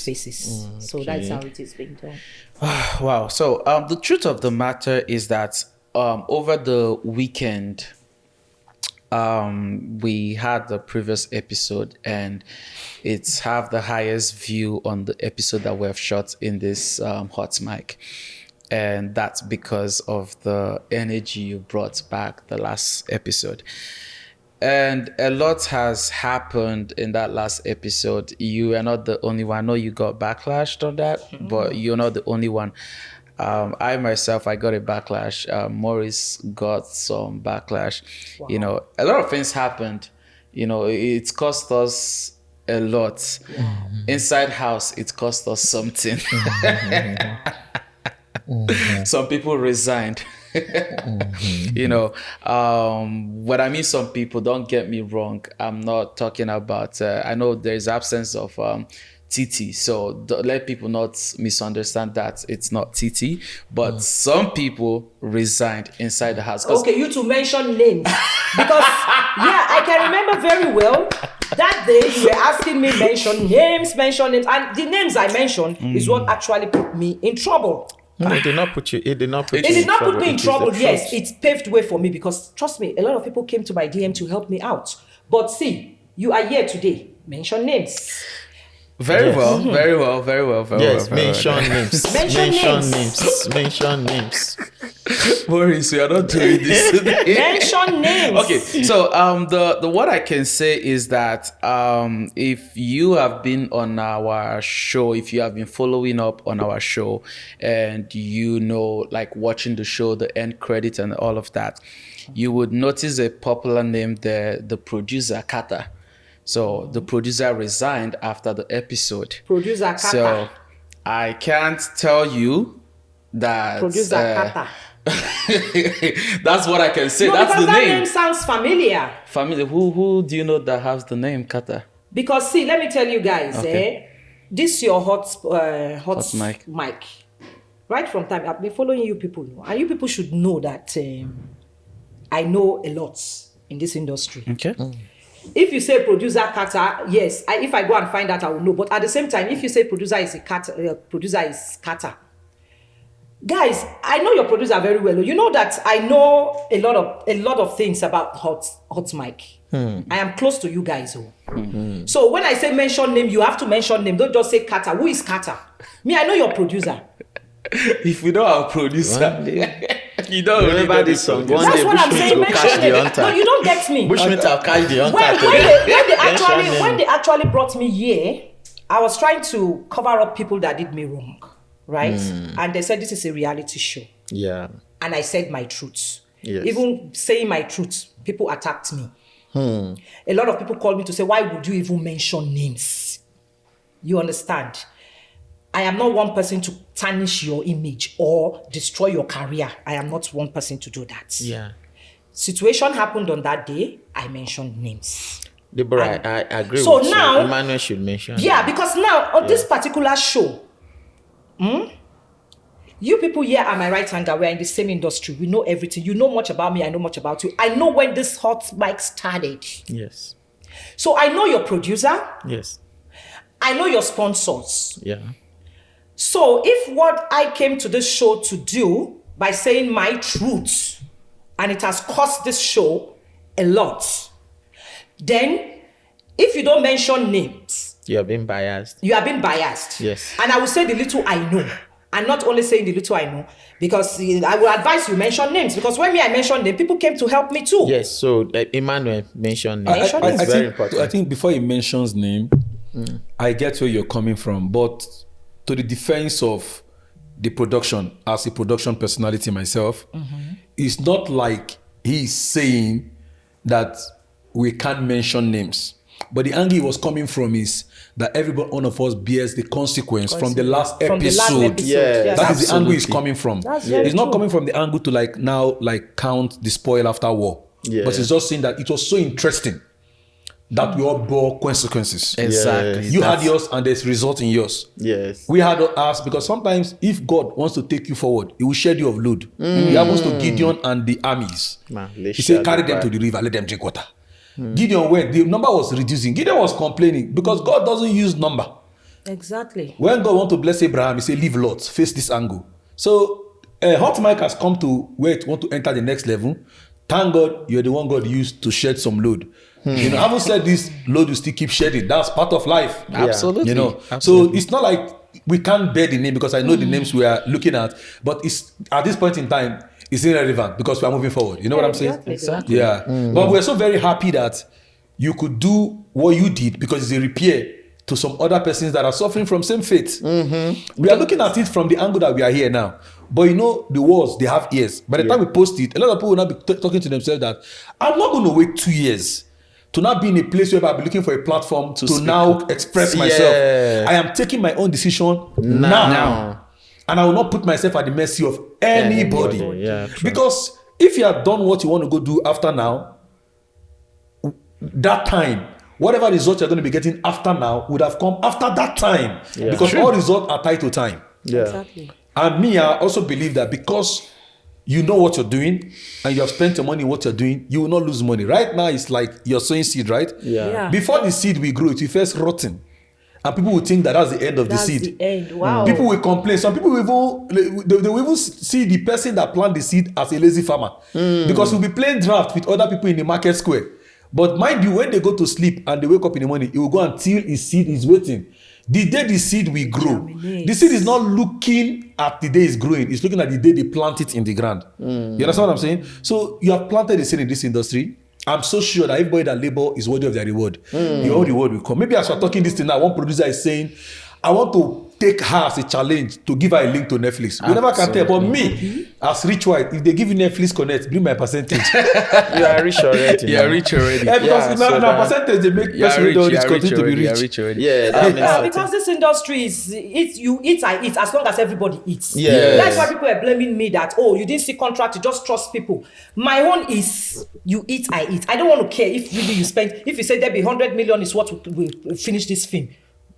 faces. So that's how it is being done. Wow. So the truth of the matter is that over the weekend, we had the previous episode, and it's have the highest view on the episode that we have shot in this hot mic. And that's because of the energy you brought back the last episode. And a lot has happened in that last episode. You are not the only one. I know you got backlashed on that, but you're not the only one. I myself, I got a backlash. Maurice got some backlash. Wow. You know, a lot of things happened. You know, it's cost us a lot. Mm-hmm. Inside house, it cost us something. Mm-hmm. Some people resigned. Mm-hmm. You know, when I mean some people, don't get me wrong, I'm not talking about I know there's absence of TT, so let people not misunderstand that it's not TT, but some people resigned inside the house. Okay, you to mention names, because I can remember very well that day you were asking me mention names, and the names I mentioned is what actually put me in trouble. No, it did not put you. It did not put me in trouble. Yes, it paved way for me, because trust me, a lot of people came to my DM to help me out. But see, you are here today. Mention names. Very well. Yes, mention names. Mention names. Maurice, we are not doing this today. Mention names. Okay, so the what I can say is that if you have been on our show, if you have been following up on our show, and you know, like watching the show, the end credits and all of that, you would notice a popular name there, the producer Kata. So the producer resigned after the episode. Producer Kata. So I can't tell you that. Producer Kata. That's what I can say. No, that's the that name. Name sounds familiar. Familiar. Who do you know that has the name Kata? Because see, let me tell you guys, this your hot mic. Right from time, I've been following you people, and you people should know that I know a lot in this industry. Okay. If you say producer Kata, yes, if I go and find that, I will know. But at the same time, if you say producer is Kata, Guys, I know your producer very well. You know that I know a lot of things about hot mic. I am close to you guys. So when I say mention name, you have to mention name. Don't just say Kata. Who is Kata? Me, I know your producer. If we know our producer, you don't remember this song. That's what I'm saying. Mention name. No, you don't get me. Bushmeat have catch the hunter. When they actually brought me here, I was trying to cover up people that did me wrong, right? And they said this is a reality show. Yeah. And I said my truth. Yes. Even saying my truth, people attacked me. A lot of people called me to say, why would you even mention names? You understand? I am not one person to tarnish your image or destroy your career. I am not one person to do that. Yeah. Situation happened on that day. I mentioned names. Deborah, I agree so with now, you. Emmanuel should mention. Yeah, because now on this particular show, you people here are my right hander. We're in the same industry. We know everything. You know much about me. I know much about you. I know when this hot mic started. Yes. So I know your producer. Yes. I know your sponsors. Yeah. So if what I came to this show to do by saying my truth, and it has cost this show a lot, then if you don't mention names, you have been biased. You have been biased. Yes. And I will say the little I know. And not only saying the little I know, because I will advise you mention names. Because when I mentioned them, people came to help me too. Yes, so Emmanuel mentioned names. It's very important. I think before he mentions name, I get where you're coming from. But to the defense of the production, as a production personality myself, it's not like he's saying that we can't mention names. But the angle he was coming from is that one of us bears the consequence from the last episode. Yes. That is the angle he's coming from. It's not true. coming from the angle to now count the spoil after war. Yeah. But it's just saying that it was so interesting that we all bore consequences. Exactly. You had yours and there's result in yours. Yes. We had ours because sometimes if God wants to take you forward, he will shed you of load. He happens to Gideon and the armies. He said, carry them to the river, let them drink water. Gideon went, the number was reducing. Gideon was complaining because God doesn't use number. Exactly. When God wants to bless Abraham, he said, leave Lot, face this angle. So Hot Mike has come to where it want to enter the next level. Thank God you're the one God used to shed some load. Having said this, load will still keep shedding. That's part of life. Yeah. Absolutely. So it's not like we can't bear the name because I know the names we are looking at, but it's at this point in time, it's irrelevant because we are moving forward. You know what I'm saying? Exactly. Yeah. But we're so very happy that you could do what you did because it's a repair to some other persons that are suffering from same fate. We are looking at it from the angle that we are here now. But the walls, they have ears. By the time we post it, a lot of people will now be talking to themselves that I'm not going to wait 2 years to not be in a place where I'll be looking for a platform to now express myself. I am taking my own decision now. And I will not put myself at the mercy of anybody. Yeah, because if you have done what you want to go do after now, that time, whatever result you're going to be getting after now would have come after that time. Yeah. Because all results are tied to time. Yeah. Exactly. And me, I also believe that because you know what you're doing and you have spent your money in what you're doing, you will not lose money. Right now, it's like you're sowing seed, right? Yeah. Before the seed will grow, it will first rotten. And people will think that that's the end of the seed. The end. Wow. People will complain. Some people will even see the person that planted the seed as a lazy farmer. Because he'll be playing draft with other people in the market square. But mind you, when they go to sleep and they wake up in the morning, he will go and till his seed is waiting. The day the seed will grow, the seed is not looking at the day it's growing. It's looking at the day they plant it in the ground. You understand what I'm saying? So you have planted the seed in this industry. I'm so sure that everybody that labor is worthy of their reward. Your own reward will come. Maybe as we're talking this thing now, one producer is saying, I want to take her as a challenge to give her a link to Netflix. We never can tell. But me, as Rich White, if they give you Netflix Connect, bring my percentage. You are rich already. You are rich already. Yeah, because now percentage they make person with all this continue to be rich. Yeah, that means because this industry is you eat, I eat, as long as everybody eats. Yes. That's why people are blaming me that, oh, you didn't see contract, you just trust people. My own is you eat, I eat. I don't want to care if really you spend, if you say there be 100 million is what we finish this film.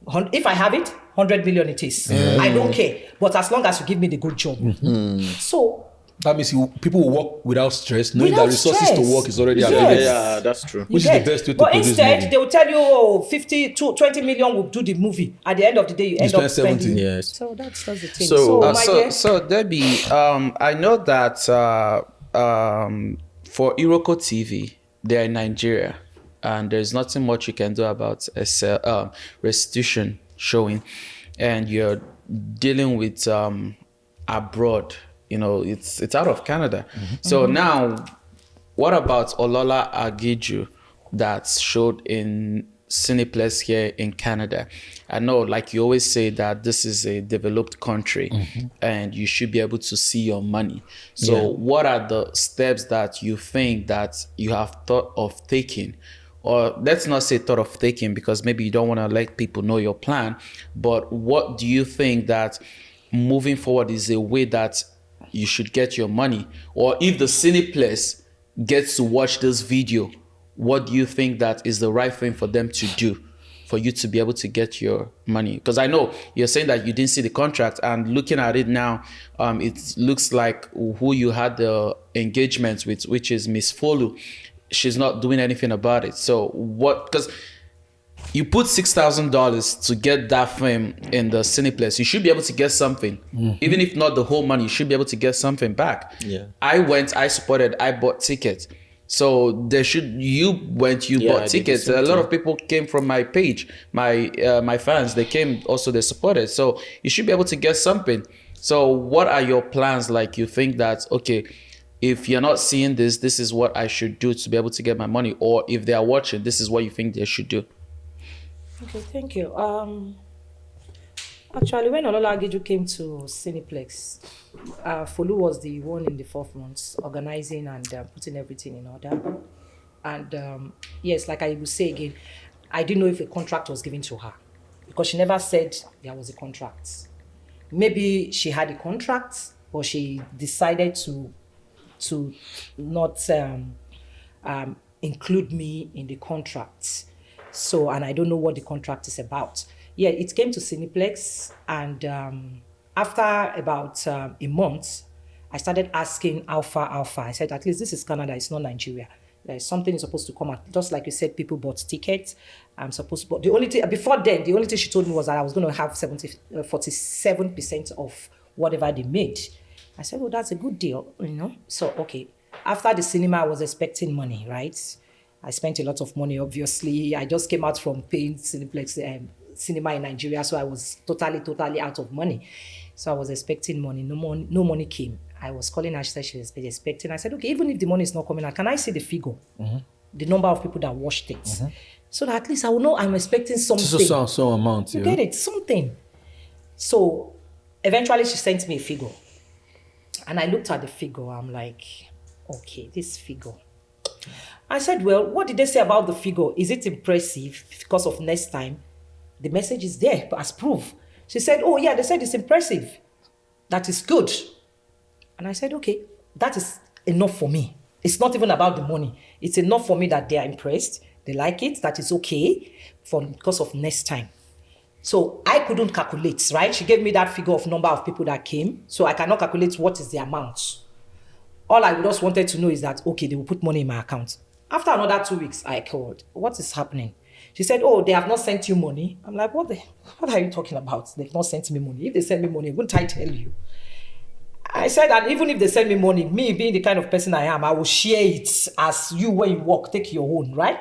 If I have it, 100 million it is. I don't care. But as long as you give me the good job. So That means people will work without stress, knowing Without that resources stress. to work is already Yes. available. Yeah, that's true. Which is the best way to But produce instead, movie. they will tell you, oh, 20 million will do the movie. At the end of the day, you end spend up spending. 70. Yes. So that's the thing. So- So, my dear, So Debbie, I know that for Iroko TV, they're in Nigeria, and there's nothing much you can do about restitution showing, and you're dealing with abroad. You know, it's out of Canada. So now, what about Olola Agiju that showed in Cineplex here in Canada? I know, like you always say, that this is a developed country and you should be able to see your money. So what are the steps that you think that you have thought of taking? Or let's not say thought of taking, because maybe you don't want to let people know your plan, but what do you think that moving forward is a way that you should get your money? Or if the Cineplex gets to watch this video, what do you think that is the right thing for them to do for you to be able to get your money? Because I know you're saying that you didn't see the contract, and looking at it now, it looks like who you had the engagement with, which is Miss Folu, she's not doing anything about it. So what, because you put $6,000 to get that film in the Cineplex, you should be able to get something. Even if not the whole money, you should be able to get something back. Yeah. I went, I supported, I bought tickets. So you bought I did the tickets. same A lot thing. of people came from my page, my fans, they came also, they supported. So you should be able to get something. So what are your plans? Like, you think that, okay, if you're not seeing this, this is what I should do to be able to get my money. Or if they are watching, this is what you think they should do. okay, thank you. Actually, when Olola Agiju came to Cineplex, Folu was the one in the forefront, organizing and putting everything in order. And yes, like I will say again, I didn't know if a contract was given to her, because she never said there was a contract. Maybe she had a contract, but she decided to not include me in the contract. So, and I don't know what the contract is about. Yeah, it came to Cineplex, and after about a month, I started asking Alpha. I said, at least this is Canada, it's not Nigeria. There's something is supposed to come out. Just like you said, people bought tickets. I'm supposed to, but the only thing, before then, the only thing she told me was that I was going to have 47% of whatever they made. I said, oh, that's a good deal, you know? So, okay. After the cinema, I was expecting money, right? I spent a lot of money, obviously. I just came out from paying Cineplex cinema in Nigeria, so I was totally out of money. So I was expecting money. No money came. I was calling her, she said she was expecting. I said, okay, even if the money is not coming out, can I see the figure? The number of people that watched it? So that at least I will know I'm expecting something. So amount, You yeah. get it? Something. So eventually she sent me a figure. And I looked at the figure. I'm like, okay, this figure. I said, well, what did they say about the figure? Is it impressive? Because of next time, the message is there as proof. She said, oh yeah, they said it's impressive. That is good. And I said, okay, that is enough for me. It's not even about the money. It's enough for me that they are impressed. They like it. That is okay because of next time. So I couldn't calculate, right? She gave me that figure of number of people that came. So I cannot calculate what is the amount. All I just wanted to know is that, okay, they will put money in my account. After another 2 weeks, I called. What is happening? She said, oh, they have not sent you money. I'm like, what are you talking about? They've not sent me money. If they send me money, wouldn't I tell you? I said, and even if they send me money, me being the kind of person I am, I will share it as you when you work, take your own, right?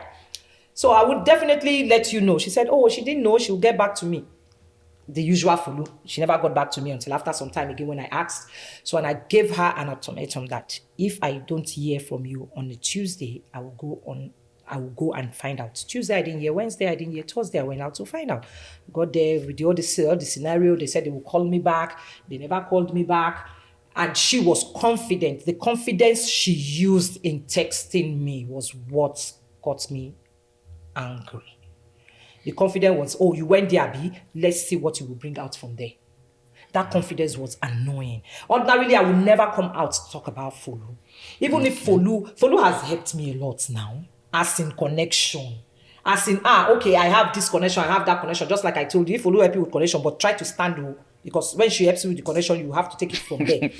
So I would definitely let you know. She said, oh, she didn't know. She'll get back to me. The usual Fulu. She never got back to me until after some time again when I asked. So when I gave her an ultimatum that if I don't hear from you on a Tuesday, I will go and find out. Tuesday I didn't hear, Wednesday I didn't hear, Thursday I went out to find out. Got there with all the scenario. They said they will call me back. They never called me back. And she was confident. The confidence she used in texting me was what got me angry. The confidence was, oh, you went there, Abi. Let's see what you will bring out from there. That confidence was annoying. Ordinarily, I would never come out to talk about Folu. Even if Folu has helped me a lot now, as in connection. As in, okay, I have this connection, I have that connection. Just like I told you, if Folu help you with connection, but try to stand because when she helps you with the connection, you have to take it from there.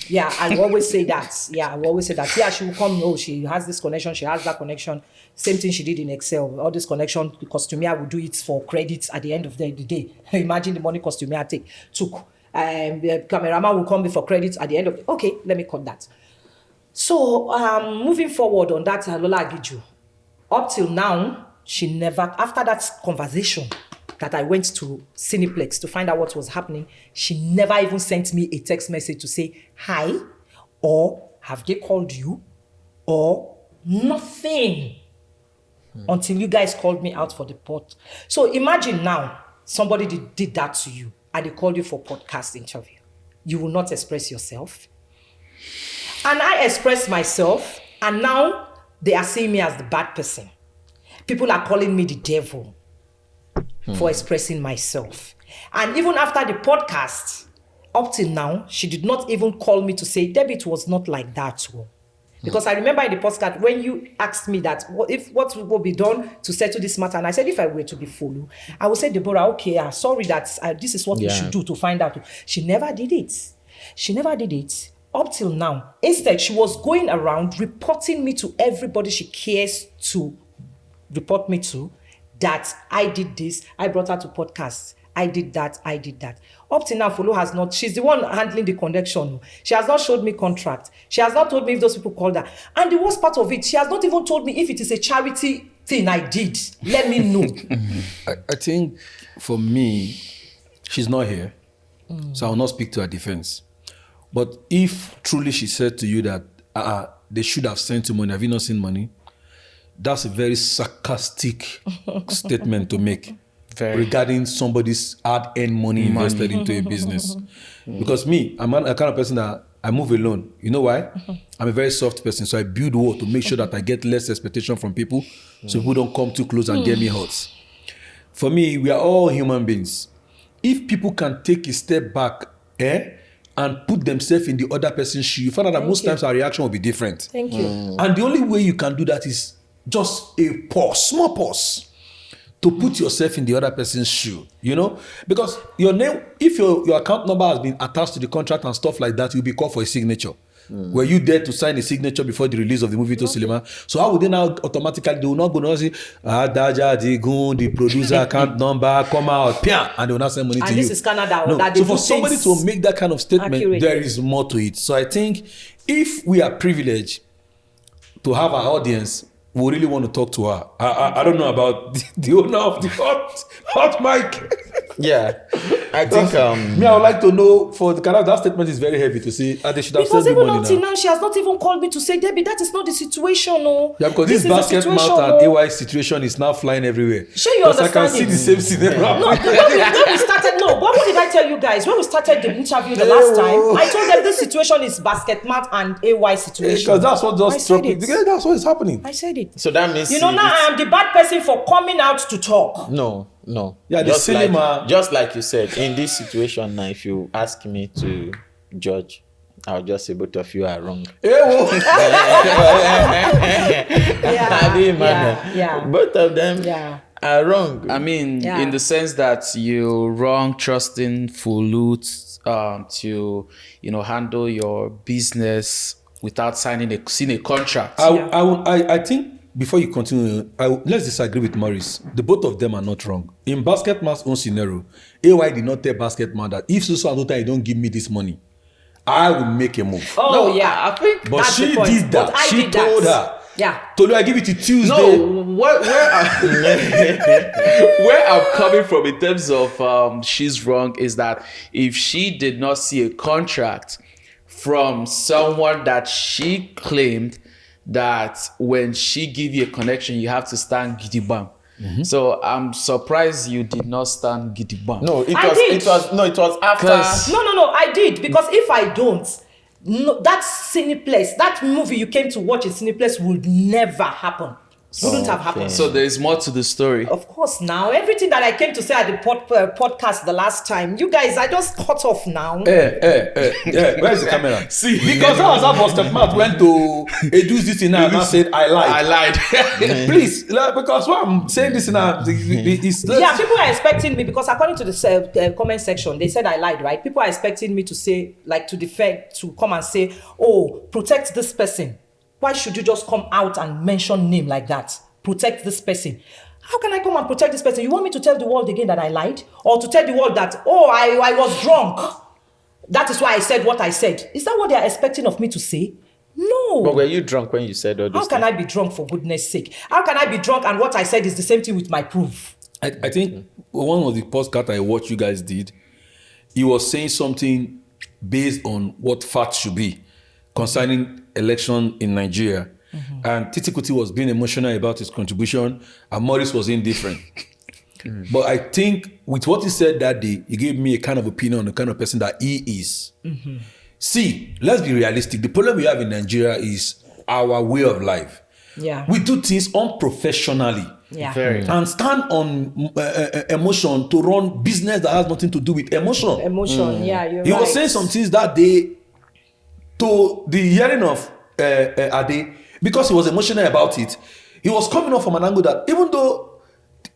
Yeah, I will always say that. Yeah, she will come, oh, she has this connection, she has that connection. Same thing she did in Excel. All this connection, the Continua will do it for credits at the end of the day. Imagine the money Continua took. The cameraman will come before credits at the end of the okay, let me cut that. So moving forward on that, Lola Agiju, up till now, she never, after that conversation that I went to Cineplex to find out what was happening, she never even sent me a text message to say hi, or have they called you, or nothing. Until you guys called me out for the pot. So imagine now, somebody did that to you, and they called you for podcast interview. You will not express yourself. And I express myself, and now they are seeing me as the bad person. People are calling me the devil for expressing myself. And even after the podcast, up till now, she did not even call me to say, Debbie, it was not like that. Because I remember in the podcast, when you asked me that, what will be done to settle this matter? And I said, if I were to be fooled, I would say, Deborah, okay, sorry that this is what we should do to find out. She never did it. Up till now. Instead, she was going around reporting me to everybody she cares to report me to, that I did this, I brought her to podcasts, I did that. Up till now, Folo has not, she's the one handling the connection. She has not showed me contract. She has not told me if those people called her. And the worst part of it, she has not even told me if it is a charity thing I did. Let me know. I think for me, she's not here. So I will not speak to her defense. But if truly she said to you that they should have sent you money, have you not seen money? That's a very sarcastic statement to make regarding somebody's hard-earned money invested into a business. Because me, I'm a kind of person that I move alone. You know why? I'm a very soft person, so I build wall to make sure that I get less expectation from people, so people don't come too close and get me hurt. For me, we are all human beings. If people can take a step back, and put themselves in the other person's shoe, you find out that most times our reaction will be different. Thank you. And the only way you can do that is just a pause, small pause, to put yourself in the other person's shoe, you know? Because your name, if your account number has been attached to the contract and stuff like that, you'll be called for a signature. Were you there to sign a signature before the release of the movie to cinema? So how would they now automatically, they will not go and say, the producer account number, come out, and they will not send money to you. And this is Canada. No. That So for somebody to make that kind of statement, accurate. there is more to it. So I think if we are privileged to have our audience, we really want to talk to her. I don't know about the owner of the hot mic. Yeah, I think me, I would like to know, for the kind of that statement is very heavy to say, they should have because sent you even money until now. now, she has not even called me to say, Debbie, that is not the situation. No. Yeah, because this is the basket situation, mouth and no. AY situation is now flying everywhere. Sure, you because I can understand see it. the same scenario. No, when we started, what did I tell you guys? When we started the interview the last time, I told them this situation is basket mat and AY situation. Because that's what just struck me. it. Yeah, that's what is happening. I said it. so. That means Now I am the bad person for coming out to talk. No. Yeah, the cinema. Just like you said, in this situation now, if you ask me to judge, I'll just say both of you are wrong. Yeah. Both of them are wrong. I mean, in the sense that you're wrong trusting Fulu to, handle your business without signing a contract. I think before you continue, let's disagree with Maurice. The both of them are not wrong. In Basketman's own scenario, AY did not tell Basketman that if so Aluta, you don't give me this money, I will make a move. Oh, yeah. I think But that's she the point. did that. But I She did told that. her. Yeah. Tolu, I give it to Tuesday. No, where I'm coming from in terms of she's wrong is that if she did not see a contract from someone that she claimed that when she give you a connection, you have to stand gidigba. So I'm surprised you did not stand gidigba. No, it did. was after. No, I did. Because if I don't, that Cineplex, that movie you came to watch in Cineplex would never happen. wouldn't have happened. So there is more to the story. Of course, now everything that I came to say at the podcast the last time, you guys, I just cut off now. Where's the camera? See, because that was how Buster Mouth went to do this in and I said I lied. Please, because what I'm saying this in yeah, people are expecting me, because according to the comment section, they said I lied, right? People are expecting me to say, like, to defend, to come and say, oh, protect this person. Why should you just come out and mention name like that? Protect this person. How can I come and protect this person? You want me to tell the world again that I lied? Or to tell the world that, oh, I was drunk. That is why I said what I said. Is that what they are expecting of me to say? No. But were you drunk when you said all this? How can I be drunk, for goodness sake? How can I be drunk and what I said is the same thing with my proof? I think one of the podcasts I watched you guys did, he was saying something based on what facts should be concerning election in Nigeria. And Titi Kuti was being emotional about his contribution and Morris was indifferent. But I think with what he said that day, he gave me a kind of opinion on the kind of person that he is. See, let's be realistic. The problem we have in Nigeria is our way of life. Yeah. We do things unprofessionally. Yeah. And stand on emotion to run business that has nothing to do with emotion. Emotion, yeah, you're He right. was saying some things that day to the hearing of Ade, because he was emotional about it. He was coming off from an angle that even though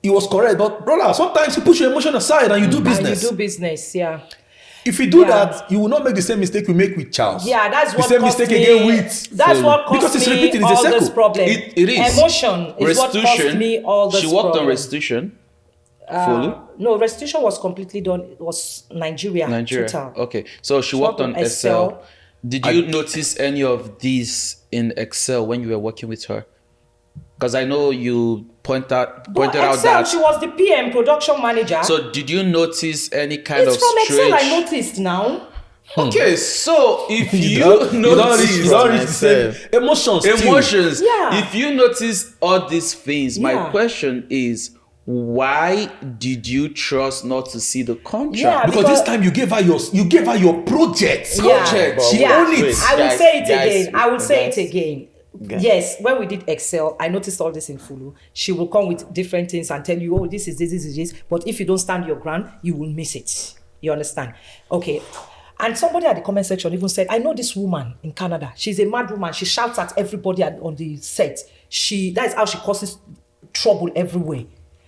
he was correct, but brother, sometimes you push your emotion aside and you do business. And you do business, yeah. If you do that, you will not make the same mistake we make with Charles. Yeah, that's what the same cost mistake me, again with. That's what because cost it's me repeating, it's a all circle. this problem. It is. Emotion is what cost me all this She worked problem. on restitution. Fully? No, restitution was completely done. It was Nigeria. Total. Okay, so she worked on Excel. Did you notice any of these in Excel when you were working with her? Because I know you pointed out Excel, that she was the PM production manager. So did you notice any kind it's of from strange? Excel I noticed now. Okay, so if you don't notice reach the same emotions. Yeah. If you notice all these things, my Yeah. question is, why did you trust not to see the contract? Yeah, Because this time you gave her your project. Project. She Yeah. owned it. I will Guys, say it guys, again. I will say it guys. again. Yes, when we did Excel, I noticed all this in Fulu. She will come with different things and tell you, oh, this is this. But if you don't stand your ground, you will miss it. You understand? Okay. And somebody at the comment section even said, I know this woman in Canada. She's a mad woman. She shouts at everybody on the set. That is how she causes trouble everywhere.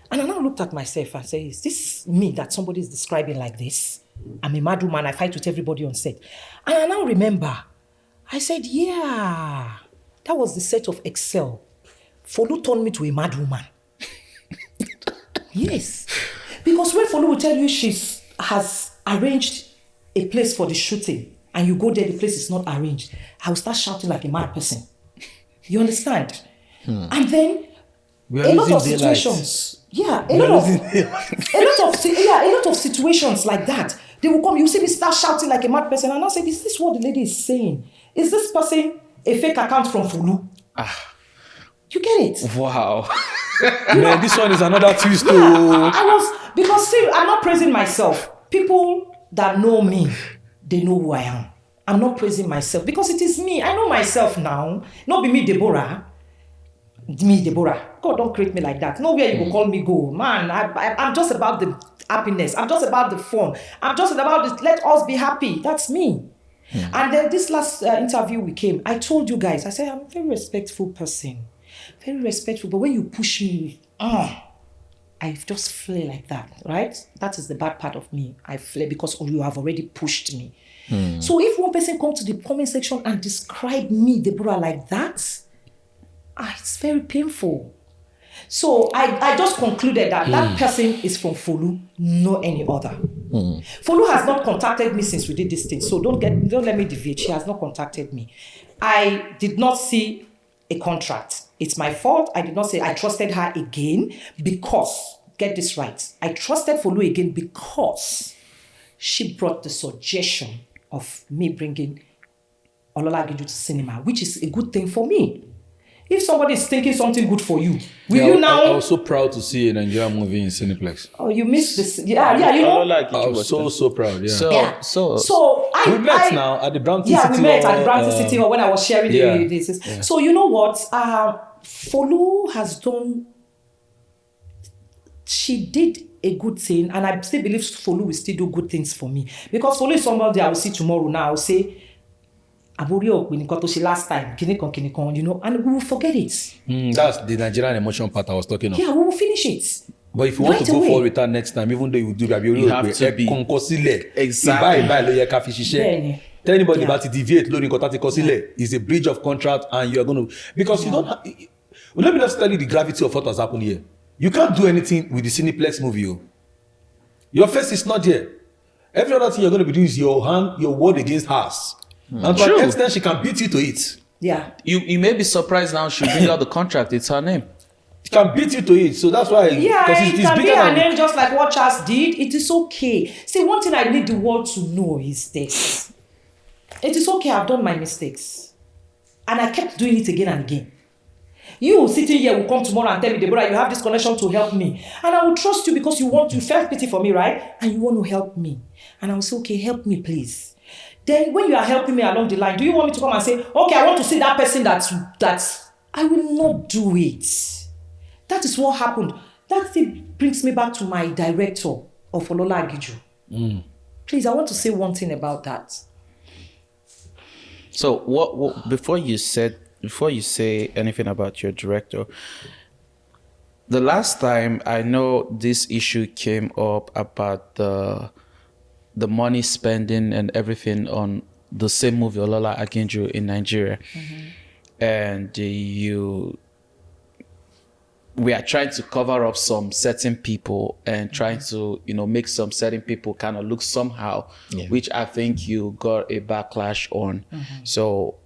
And I now looked at myself and said, is this me that somebody is describing like this? I'm a mad woman. I fight with everybody on set. And I now remember, I said, yeah, that was the set of Excel. Folu turned me to a mad woman. Yes. Because when Folu will tell you she has arranged a place for the shooting and you go there, the place is not arranged, I will start shouting like a mad person. You understand? And then a lot of situations. Yeah, a lot of situations like that. They will come, you see me start shouting like a mad person, and I'll say, is this what the lady is saying? Is this person a fake account from Fulu? You get it? Wow. Man, this one is another twist. Because see, I'm not praising myself. People that know me, they know who I am. I'm not praising myself because it is me. I know myself now. Not be me, Deborah. Me, Deborah. God, don't create me like that. Nowhere you will call me go. Man, I'm just about the happiness. I'm just about the fun. I'm just about the, let us be happy. That's me. And then this last interview we came, I told you guys, I said, I'm a very respectful person. Very respectful. But when you push me, I just flare like that, right? That is the bad part of me. I flare because you have already pushed me. So if one person comes to the comment section and describe me, Deborah, like that, it's very painful. So I just concluded that person is from Folu, no any other. Folu has not contacted me since we did this thing. So don't let me deviate. She has not contacted me. I did not see a contract. It's my fault. I did not say I trusted her again because, get this right, I trusted Folu again because she brought the suggestion of me bringing Olola Aginju to cinema, which is a good thing for me. If somebody is thinking something good for you, will you now? I was so proud to see a Nigerian movie in Cineplex. Oh, you missed this. Yeah, you know. I was so proud. Yeah. So we met now at the Brampton City. Yeah, we met at the Brampton City Hall when I was sharing this. So you know what? Folu has done, she did a good thing, and I still believe Folu will still do good things for me. Because Folu is somebody I will see tomorrow now, I will say, Aborio, when you got to see last time, kinikon, you know, and we will forget it. That's the Nigerian emotion part I was talking of. Yeah, we will finish it. But if you want Right to go away. forward with her next time, even though you do that, You have to be. Exactly. Tell anybody Yeah. about it, deviate, loading contact is a breach of contract, and you are going to, because you don't have, well, let me just tell you the gravity of what has happened here. You can't do anything with the Cineplex movie. Oh. Your face is not there. Every other thing you're going to be doing is your word against hers. And to an extent, she can beat you to it. Yeah. You may be surprised now she bring out the contract. It's her name. She can beat you to it. So that's why. Yeah, because it can be her name just like what Charles did. It is okay. See, one thing I need the world to know is this. It is okay, I've done my mistakes. And I kept doing it again and again. You sitting here will come tomorrow and tell me, Deborah, you have this connection to help me. And I will trust you because you felt pity for me, right? And you want to help me. And I will say, okay, help me, please. Then when you are helping me along the line, do you want me to come and say, okay, I want to see that person that's I will not do it. That is what happened. That thing brings me back to my director of Olola Agiju. Please, I want to say one thing about that. So what before you say anything about your director, the last time I know this issue came up about the money spending and everything on the same movie Olola Aginju in Nigeria, and we are trying to cover up some certain people and trying to, make some certain people kind of look somehow, which I think you got a backlash on. So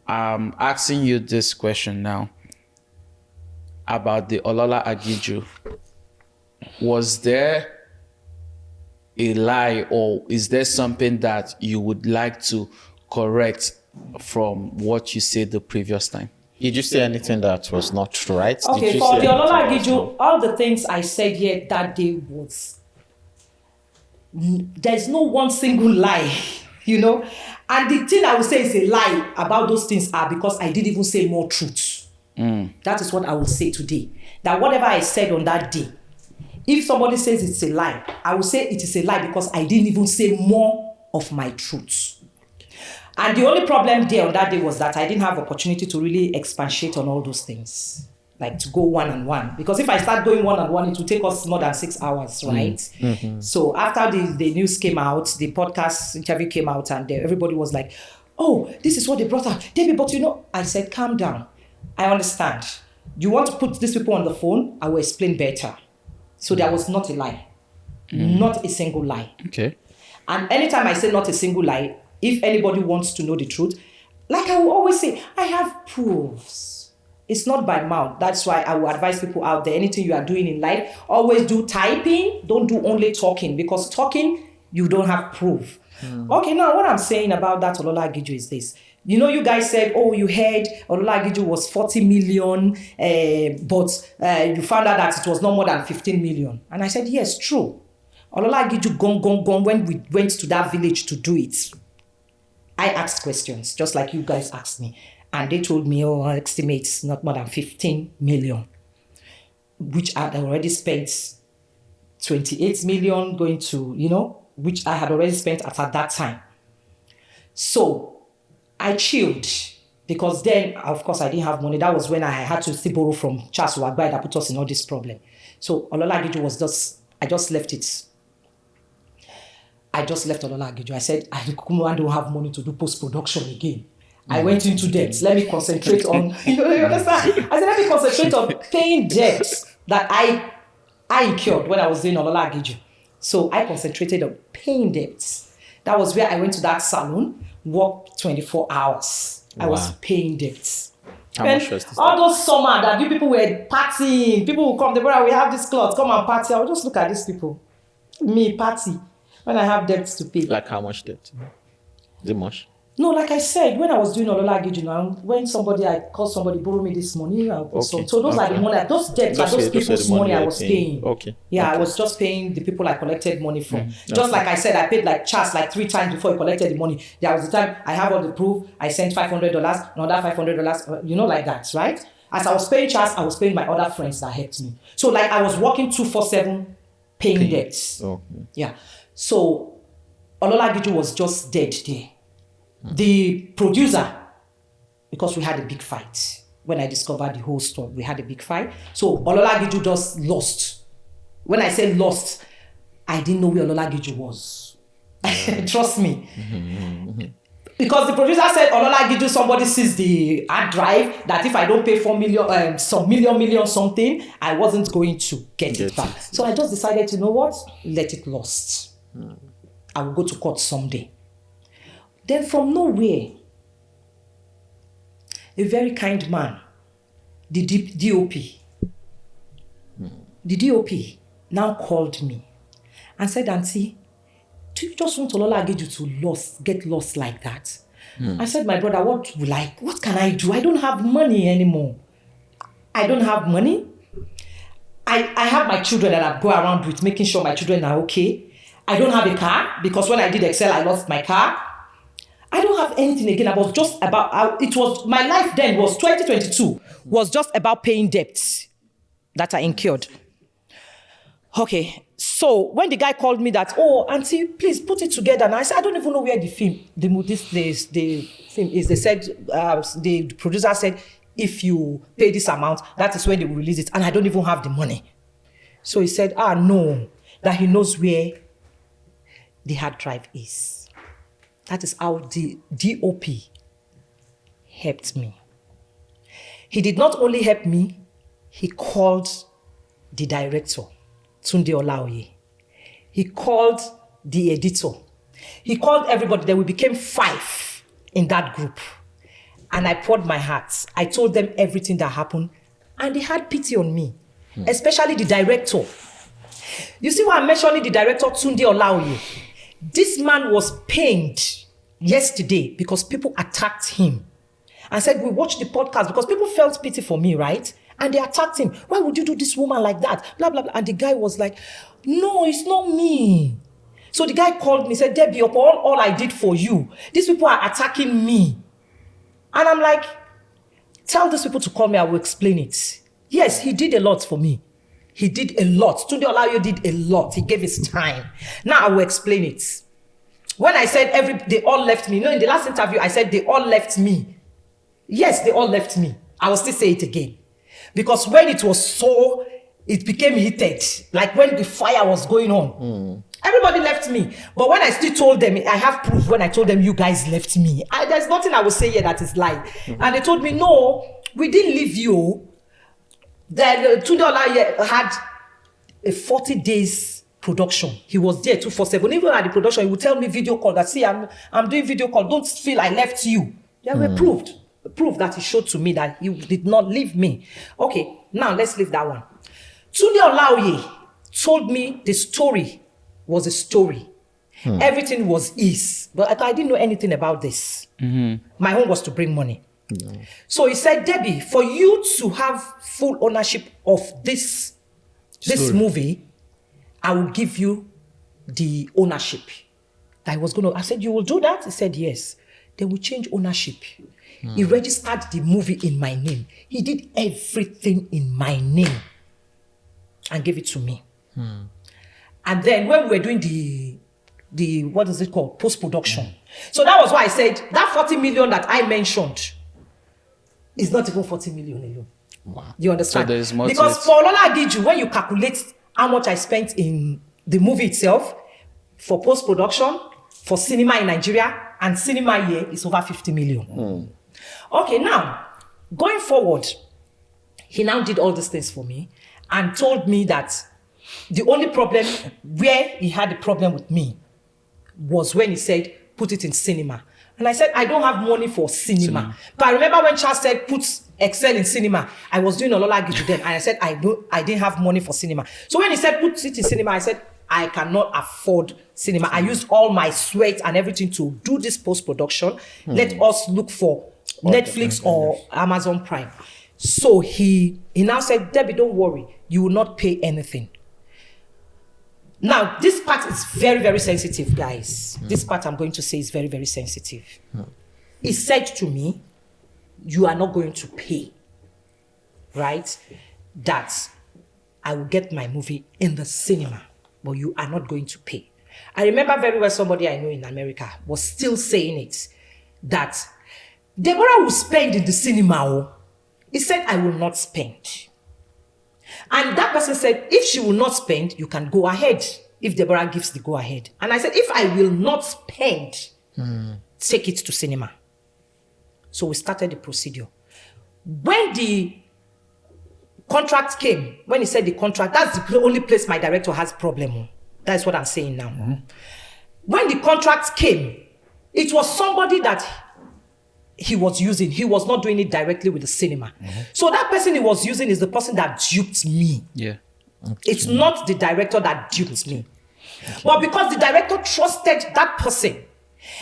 I'm asking you this question now about the Olola Agiju. Was there a lie, or is there something that you would like to correct from what you said the previous time? Did you say anything that was not right? Okay, for the Olola Agiju, all the things I said here that day there's no one single lie, And the thing I would say is a lie about those things are because I didn't even say more truth. That is what I will say today. That whatever I said on that day, if somebody says it's a lie, I will say it is a lie because I didn't even say more of my truth. And the only problem there on that day was that I didn't have opportunity to really expatiate on all those things, like to go one-on-one. Because if I start going one-on-one, it will take us more than 6 hours, right? So after the news came out, the podcast interview came out, and everybody was like, oh, this is what they brought up. David, but I said, calm down. I understand. You want to put these people on the phone? I will explain better. So there was not a lie. Not a single lie. Okay. And anytime I say not a single lie, if anybody wants to know the truth, like I will always say, I have proofs. It's not by mouth. That's why I will advise people out there, anything you are doing in life, always do typing. Don't do only talking, because talking, you don't have proof. Okay, now what I'm saying about that Olola Agiju is this. You guys said, oh, you heard Olola Agiju was 40 million, but you found out that it was no more than 15 million. And I said, yes, true. Olola Agiju gone when we went to that village to do it. I asked questions, just like you guys asked me. And they told me, I estimate not more than 15 million, which I had already spent 28 million going to, which I had already spent at that time. So I chilled, because then, of course, I didn't have money. That was when I had to still borrow from Charles Wagbai that put us in all this problem. So Olola Agiju was I just left it. I just left Olola Agiju. I said, I don't have money to do post-production again. I went into debt. Let me concentrate on, you understand? I said, let me concentrate on paying debts that I incurred when I was doing Olola Agiju. So I concentrated on paying debts. That was where I went to that salon, worked 24 hours. I was paying debts. How much was this? All those summer that you people were partying, people will come, Deborah, we have this cloth, come and party. I will just look at these people. Me, party. When I have debts to pay. Like how much debt? Is it much? No, like I said, when I was doing Olola Agiju, when I called somebody, borrow me this money, so those are the money, those debts are those people's money I was paying. Okay. Yeah, I was just paying the people I collected money from. Just like I said, I paid like Charles like 3 times before he collected the money. There was the time I have all the proof, I sent $500, another $500, like that, right? As I was paying Charles, I was paying my other friends that helped me. So like I was working 2-4-7 paying debts. Okay. Yeah. So Olola Giju was just dead there. The producer, because we had a big fight. When I discovered the whole story, we had a big fight. So Olola Giju just lost. When I say lost, I didn't know where Olola Giju was. Trust me. Because the producer said, Olola Giju, somebody sees the hard drive, that if I don't pay 4 million, some million something, I wasn't going to get it back. So I just decided, you know what? Let it lost. I will go to court someday. Then from nowhere, a very kind man, the DOP, the DOP now called me and said, Auntie, do you just want Olola Giju to get lost like that? I said, my brother, what can I do? I don't have money anymore. I don't have money. I have my children that I go around with, making sure my children are okay. I don't have a car because when I did Excel, I lost my car. I don't have anything again. I was just about, my life then was 2022, was just about paying debts that I incurred. Okay, so when the guy called me that, oh, Auntie, please put it together. And I said, I don't even know where the film is. They said, the producer said, if you pay this amount, that is when they will release it. And I don't even have the money. So he said, no, that he knows where the hard drive is. That is how the DOP helped me. He did not only help me, he called the director, Tunde Olaoye. He called the editor. He called everybody. Then we became 5 in that group. And I poured my heart. I told them everything that happened. And they had pity on me, especially the director. You see why I'm mentioning the director, Tunde Olaoye? This man was pained yesterday because people attacked him and said, we watched the podcast because people felt pity for me, right? And they attacked him. Why would you do this woman like that? Blah, blah, blah. And the guy was like, no, it's not me. So the guy called me, said, Debbie, upon all I did for you, these people are attacking me. And I'm like, tell these people to call me, I will explain it. Yes, he did a lot for me. He did a lot. Tunde Olaoye did a lot. He gave his time. Now I will explain it. When I said they all left me, in the last interview, I said they all left me. Yes, they all left me. I will still say it again. Because when it became heated, like when the fire was going on, everybody left me. But when I still told them, I have proof when I told them, you guys left me. There's nothing I will say here that is lie. And they told me, no, we didn't leave you. Then Tunde Olaoye had a 40 days production. He was there 247. Even at the production, he would tell me video call that, see, I'm doing video call. Don't feel I left you. They were proof that he showed to me that he did not leave me. Okay, now let's leave that one. Tunde Olaoye told me the story was a story. Everything was ease. But I didn't know anything about this. My home was to bring money. So he said, Debbie, for you to have full ownership of this movie, I will give you the ownership. I said, you will do that? He said, yes. Then we change ownership. He registered the movie in my name. He did everything in my name and gave it to me. And then when we were doing the what is it called? Post-production. So that was why I said that 40 million that I mentioned is not even 40 million alone. Wow. You understand? So there is more because for Olola Giju, when you calculate how much I spent in the movie itself, for post-production, for cinema in Nigeria, and cinema here is over 50 million. Okay, now, going forward, he now did all these things for me and told me that the only problem where he had a problem with me was when he said, put it in cinema. And I said, I don't have money for cinema. But I remember when Charles said, put Excel in cinema, I was doing Olola Giju then, and I said, I didn't have money for cinema. So when he said, put it in cinema, I said, I cannot afford cinema. I used all my sweat and everything to do this post-production. Let us look for Netflix or Amazon Prime. So he now said, Debbie, don't worry. You will not pay anything. Now, this part is very, very sensitive, guys. This part I'm going to say is very, very sensitive. He said to me, you are not going to pay. right, that I will get my movie in the cinema, but you are not going to pay. I remember very well somebody I know in America was still saying it, that Deborah will spend in the cinema. Oh. He said, I will not spend. And that person said, if she will not spend, you can go ahead, if Deborah gives the go ahead. And I said, if I will not spend, take it to cinema. So we started the procedure. When the contract came, when he said the contract, that's the only place my director has problem. That's what I'm saying now. When the contract came, it was somebody that he was using. He was not doing it directly with the cinema. So that person he was using is the person that duped me. Yeah. It's not the director that duped me. But because the director trusted that person,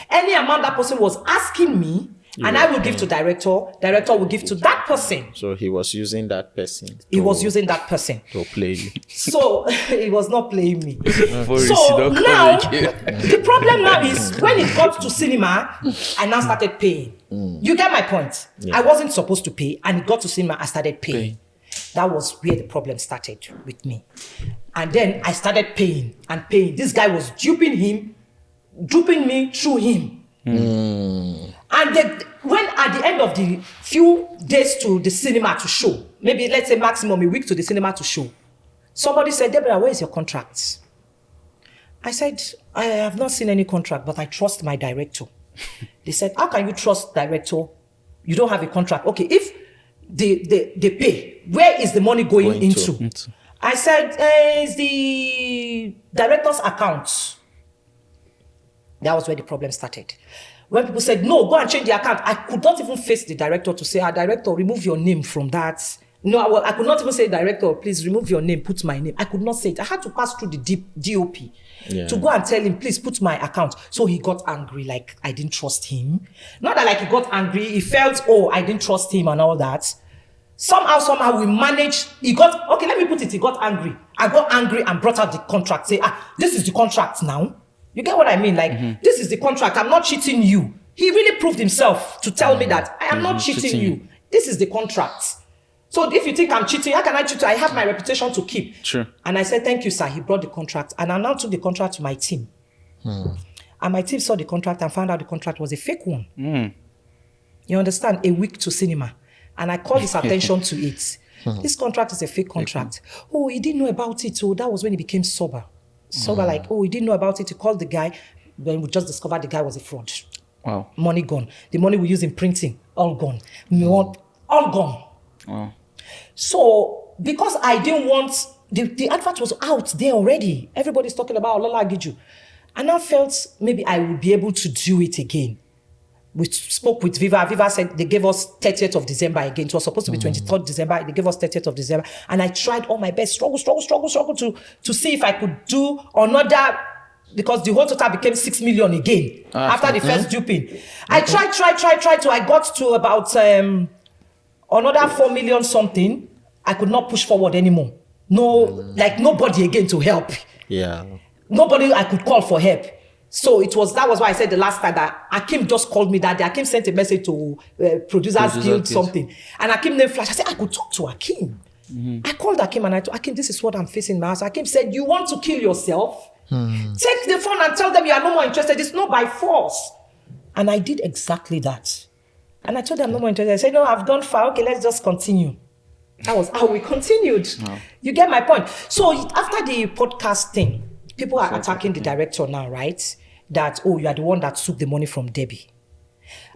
any amount that person was asking me, and I will give to director will give to that person. So he was using that person. He was using that person to play you. So he was not playing me. For So now, the problem now is when it got to cinema, I now started paying. You get my point? I wasn't supposed to pay, and it got to cinema, I started paying. That was where the problem started with me. And then I started paying and paying. This guy was duping me through him. And then when at the end of the few days to the cinema to show, maybe let's say maximum a week to the cinema to show, somebody said, Deborah, where is your contract? I said, I have not seen any contract, but I trust my director. They said, how can you trust director? You don't have a contract. Okay, if they pay, where is the money going into? I said, it's the director's account. That was where the problem started. When people said, no, go and change the account, I could not even face the director to say, director, remove your name from that. No, I could not even say, director, please remove your name, put my name. I could not say it. I had to pass through the DOP to go and tell him, please put my account. So he got angry, like I didn't trust him. Not that like he got angry, he felt, I didn't trust him and all that. Somehow we managed, he got angry. I got angry and brought out the contract, say, this is the contract now. You get what I mean? Like, this is the contract. I'm not cheating you. He really proved himself to tell me that I am not cheating you. This is the contract. So if you think I'm cheating, how can I cheat? I have my reputation to keep. Sure. And I said, thank you, sir. He brought the contract. And I now took the contract to my team. And my team saw the contract and found out the contract was a fake one. You understand? A week to cinema. And I called his attention to it. This contract is a fake contract. Oh, he didn't know about it. So that was when he became sober. Like, he didn't know about it. He called the guy. Then we just discovered the guy was a fraud. Wow. Money gone. The money we use in printing, all gone. All gone. Wow. So, because I didn't want, the advert was out there already. Everybody's talking about Lola Giju. And I felt maybe I would be able to do it again. We spoke with Viva. Viva said they gave us 30th of December again. It was supposed to be 23rd December. They gave us 30th of December. And I tried all my best, struggle to see if I could do another, because the whole total became 6 million again after the first duping. I tried till I got to about another 4 million something. I could not push forward anymore. No, like nobody again to help. Yeah. Nobody I could call for help. So that was why I said the last time that Akim just called me that day. Akim sent a message to Producers Guild something. And Akim then flashed. I said, I could talk to Akim. I called Akim and I told Akim, this is what I'm facing in my house. Akim said, you want to kill yourself? Take the phone and tell them you are no more interested. It's not by force. And I did exactly that. And I told them I'm no more interested. I said, no, I've gone far. Okay, let's just continue. That was how we continued. Wow. You get my point? So after the podcast thing, people are attacking the director now, right? That, you are the one that took the money from Debbie.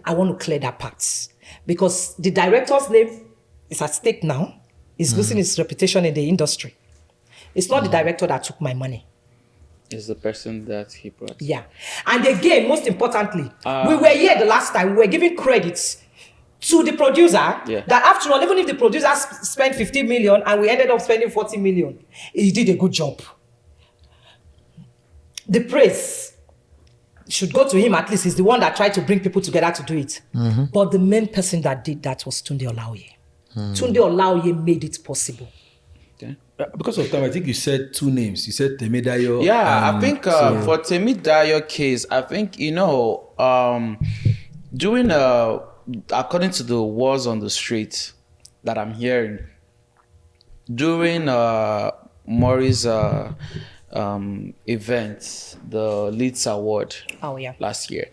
I want to clear that part. Because the director's name is at stake now. He's losing his reputation in the industry. It's not the director that took my money. It's the person that he brought. Yeah. And again, most importantly, we were here the last time, we were giving credits to the producer that after all, even if the producer spent 50 million and we ended up spending 40 million, he did a good job. The praise should go to him. At least he's the one that tried to bring people together to do it. But the main person that did that was Tunde Olaoye. Tunde Olaoye made it possible. Okay. Because of time, I think you said two names. You said Temidayo. Yeah, I think for Temidayo case, I think, during according to the wars on the street that I'm hearing, during Maury's event, the Leeds Award last year,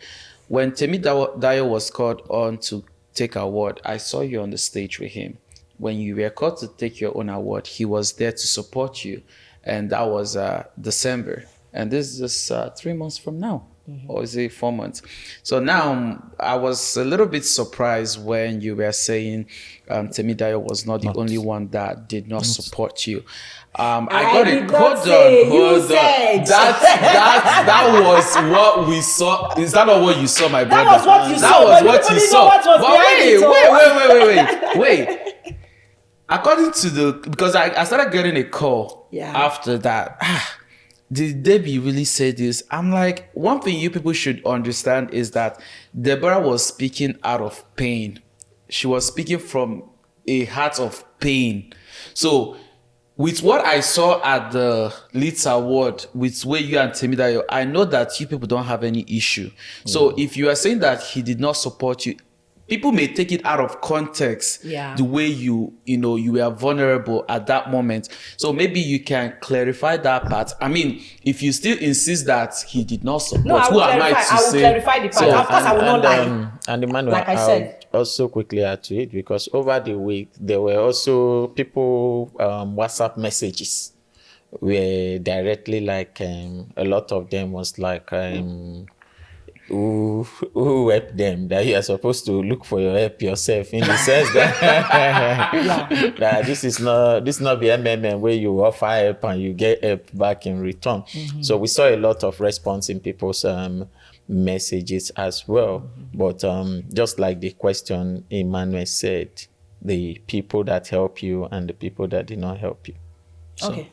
when Temi Dayo was called on to take award, I saw you on the stage with him. When you were called to take your own award, he was there to support you, and that was December. And this is just 3 months from now. Or is it 4 months? So now I was a little bit surprised when you were saying Temi Dayo was not the only one that did not support you. I got it. Hold on. That was what we saw. Is that not what you saw, my brother? That was what you saw. That was what you saw. But wait. According to because I started getting a call after that. Did Debbie really say this? I'm like, one thing you people should understand is that Deborah was speaking out of pain. She was speaking from a heart of pain. So with what I saw at the Leeds Award, with where you and Temi Dayo, I know that you people don't have any issue. So if you are saying that he did not support you, people may take it out of context, the way you were vulnerable at that moment. So maybe you can clarify that part. I mean, if you still insist that he did not support, who am I to say? I will clarify the part. Of course, I will not lie. And Emmanuel, like I said, I'll also quickly add to it, because over the week, there were also people, WhatsApp messages were directly like, a lot of them was like, who helped them, that you are supposed to look for your help yourself, in the sense that, that this is not the MMM where you offer help and you get help back in return. So we saw a lot of response in people's messages as well. But just like the question Emmanuel said, the people that help you and the people that did not help you. So, okay.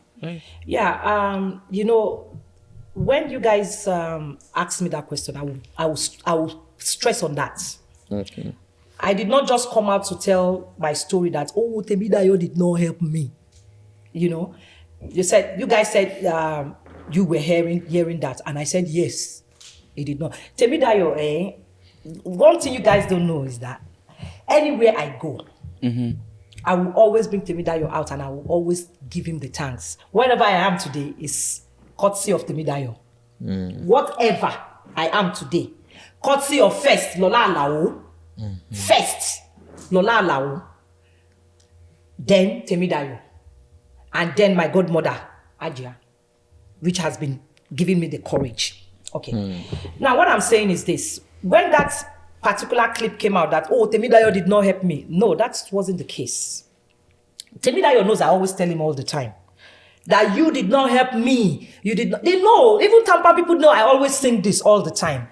When you guys asked me that question, I will stress on that. Okay. I did not just come out to tell my story that, Temi Dayo did not help me. You guys said you were hearing that, and I said yes, he did not. Temi Dayo, one thing you guys don't know is that anywhere I go, I will always bring Temi Dayo out, and I will always give him the thanks. Wherever I am today is courtesy of Temi Dayo. Whatever I am today, courtesy of first Lola Alao, first Lola Alao, then Temi Dayo, and then my godmother Ajia, which has been giving me the courage. Okay. Now what I'm saying is this: when that particular clip came out that Temi Dayo did not help me, no, that wasn't the case. Temi Dayo knows I always tell him all the time that you did not help me. You did not. They know. Even Tampa people know I always sing this all the time.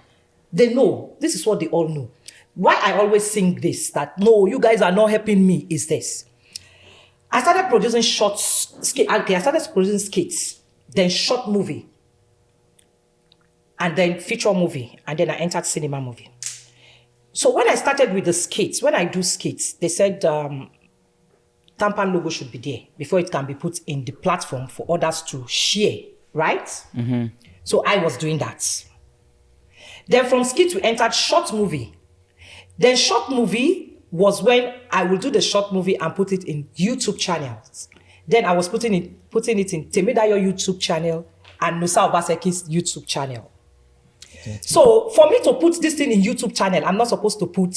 They know. This is what they all know. Why I always sing this, that no, you guys are not helping me, is this. I started producing I started producing skits, then short movie, and then feature movie, and then I entered cinema movie. So when I started with the skits, when I do skits, they said, Tampan logo should be there before it can be put in the platform for others to share, right? So I was doing that. Then from skit we entered short movie. Then short movie was when I would do the short movie and put it in YouTube channels. Then I was putting it in Temi Dayo YouTube channel and Nusa Obaseki's YouTube channel. So for me to put this thing in YouTube channel, I'm not supposed to put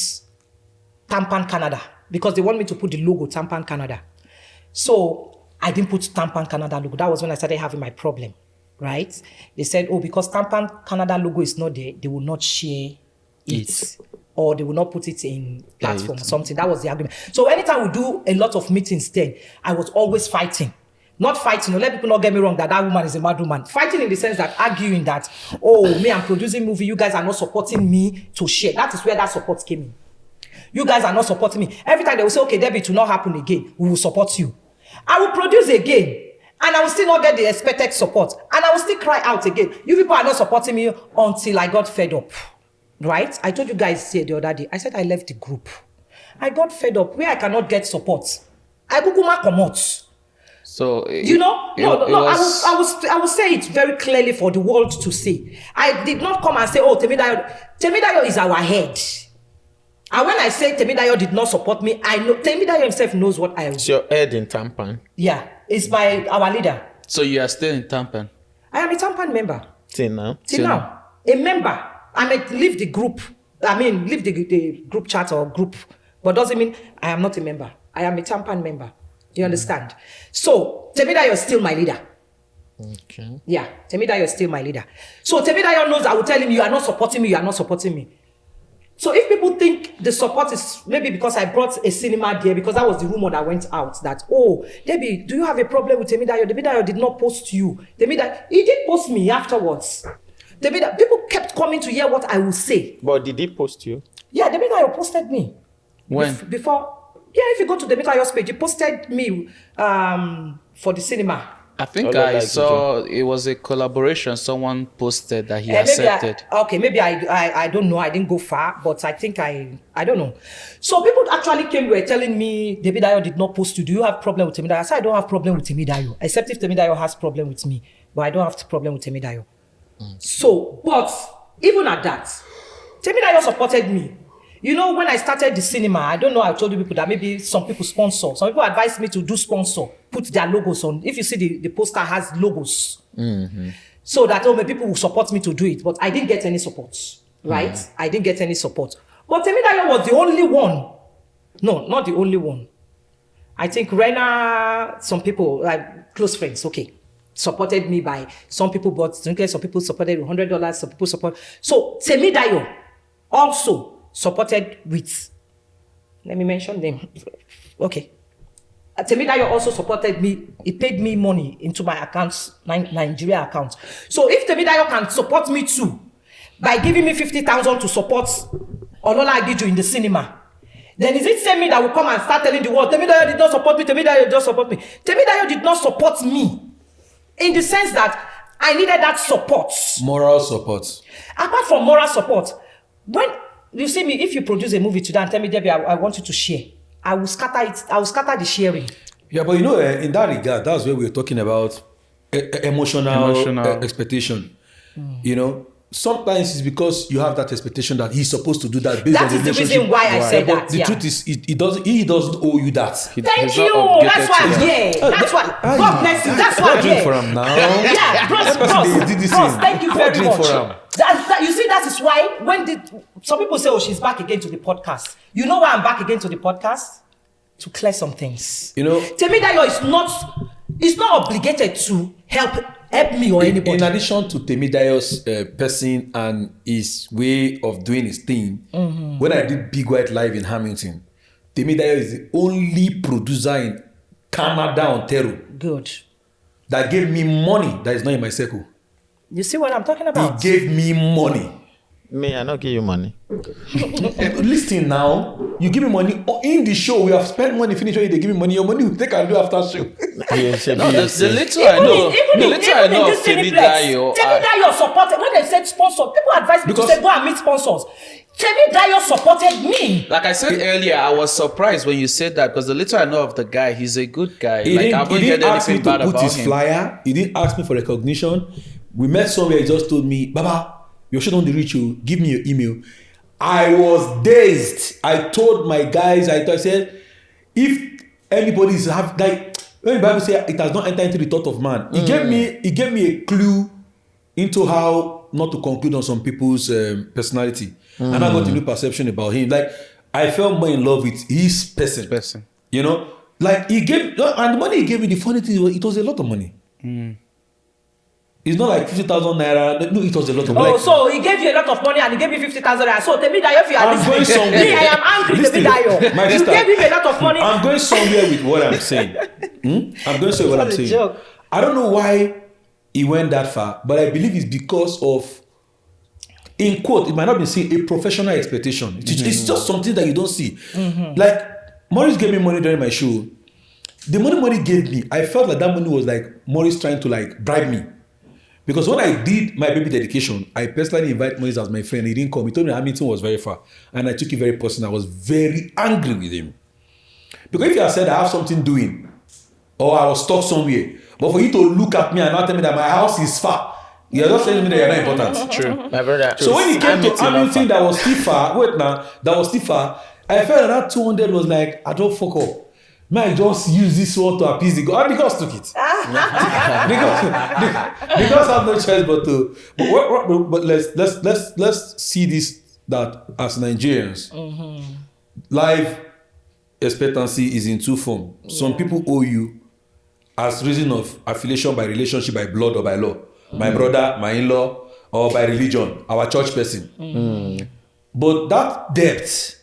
Tampan Canada, because they want me to put the logo Tampan Canada. So I didn't put Tampan Canada logo. That was when I started having my problem, right? They said, because Tampan Canada logo is not there, they will not share it. Or they will not put it in platform or something. That was the argument. So anytime we do a lot of meetings then, I was always fighting. Not fighting, let people not get me wrong that woman is a mad woman. Fighting in the sense that arguing that, me, I'm producing movie, you guys are not supporting me to share. That is where that support came in. You guys are not supporting me. Every time they will say, okay, Debbie, it will not happen again. We will support you. I will produce again. And I will still not get the expected support. And I will still cry out again. You people are not supporting me until I got fed up. Right? I told you guys the other day. I said I left the group. I got fed up. Where I cannot get support. I Guguma come out. So I will say it very clearly for the world to see. I did not come and say, Temi Dayo is our head. And when I say Temidayo did not support me, I know Temidayo himself knows what I am. It's your head in Tampan. Yeah, it's our leader. So you are still in Tampan? I am a Tampan member. Till now. Till now. A member. I may leave the group. Leave the group chat or group. But doesn't mean I am not a member. I am a Tampan member. You understand? So, Temidayo is still my leader. Okay. Yeah, Temidayo is still my leader. So, Temidayo knows I will tell him, you are not supporting me, you are not supporting me. So, if people think the support is maybe because I brought a cinema there, because that was the rumor that went out that, oh, Debbie, do you have a problem with Temidayo? Temidayo did not post you. Temidayo, he did post me afterwards. People kept coming to hear what I will say. But did he post you? Yeah, Temidayo posted me. When? Before. Yeah, if you go to Temidayo's page, he posted me for the cinema. I think I saw it was a collaboration. Someone posted that he accepted. Maybe I don't know. I didn't go far, but I think I don't know. So people actually were telling me, Temidayo did not post you. Do you have problem with Temidayo? I said, I don't have problem with Temidayo, except if Temidayo has problem with me. But I don't have problem with Temidayo. So, but even at that, Temidayo supported me. You know, when I started the cinema, I don't know, I told you people that maybe some people sponsor. Some people advised me to do sponsor, put their logos on. If you see the poster has logos. Mm-hmm. So that, maybe people will support me to do it. But I didn't get any support, right? Mm-hmm. I didn't get any support. But Temidayo was the only one. No, not the only one. I think Rena, some people, like close friends, supported me by some people bought, some people supported with $100, some people support. So Temidayo also supported with, let me mention them. Okay. Temidayo also supported me. He paid me money into my accounts, Nigeria account. So if Temidayo can support me too, by giving me 50,000 to support Olola Agiju in the cinema, then is it same me that will come and start telling the world, Temidayo did not support me, Temidayo did not support me. Temidayo did not support me in the sense that I needed that support. Moral support. Apart from moral support, when you see me, if you produce a movie today and tell me, Debbie, I want you to share, I will scatter it. I will scatter the sharing. Yeah, but in that regard, that's where we're talking about emotional. Expectation. You know, sometimes it's because you have that expectation that he's supposed to do that based on the relationship. That is the reason why I said that. But the truth is, he doesn't owe you that. Thank you. That's why I'm here. That's why. God bless you. That's why I'm here. For him now. Yeah, bros. Thank you very much. You see, that is why some people say, oh, she's back again to the podcast. You know why I'm back again to the podcast? To clear some things. You know, Temidayo is not obligated to help me or anybody. In addition to Temidayo's person and his way of doing his thing, when I did Big White Live in Hamilton, Temidayo is the only producer in Canada, Ontario. Good. That gave me money that is not in my circle. You see what I'm talking about? He gave me money. Me, I not give you money. Listen now, you give me money in the show. We have spent money, finish when they give me money. Your money we take and do after show. The little I know of Temidayo supported. When they said sponsor, people advised me to say go and meet sponsors. Temidayo supported me. Like I said earlier, I was surprised when you said that because the little I know of the guy, he's a good guy. He didn't ask me to put his flyer. He didn't ask me for recognition. We met somewhere. He just told me, Baba, your show don't reach you. Give me your email. I was dazed. I told my guys, I said, if anybody is when the Bible says it has not entered into the thought of man, he gave me a clue into how not to conclude on some people's personality. And I got a new perception about him. Like, I fell more in love with his person. You know? Like, he gave, and the money he gave me, the funny thing was, it was a lot of money. It's not like 50,000 naira. No, it was a lot of money. Oh, so he gave you a lot of money and he gave you 50,000 naira. So Temidayo, if you are listening, me, I am angry, Temidayo. You gave him a lot of money. I'm going somewhere with what I'm saying. I'm going somewhere with what I'm saying. Joke. I don't know why he went that far, but I believe it's because of, in quote, it might not be seen a professional expectation. It's just something that you don't see. Like, Maurice gave me money during my show. The money Maurice gave me, I felt like that money was like Maurice trying to like bribe me. Because when I did my baby dedication, I personally invited Maurice as my friend. He didn't come. He told me Hamilton was very far. And I took it very personal. I was very angry with him. Because if you had said I have something doing, or I was stuck somewhere, but for you to look at me and not tell me that my house is far, You're just telling me that you're not important. True, my brother. So when it came to Hamilton Hamilton, offer. that was stiffer. I felt that 200 was like, I don't fuck up. Man, just use this one to appease the God. And the gods took it. the gods have no choice but to. But let's see this, that as Nigerians, life expectancy is in two forms. Some people owe you as reason of affiliation by relationship, by blood or by law. My brother, my in-law, or by religion, our church person. But that debt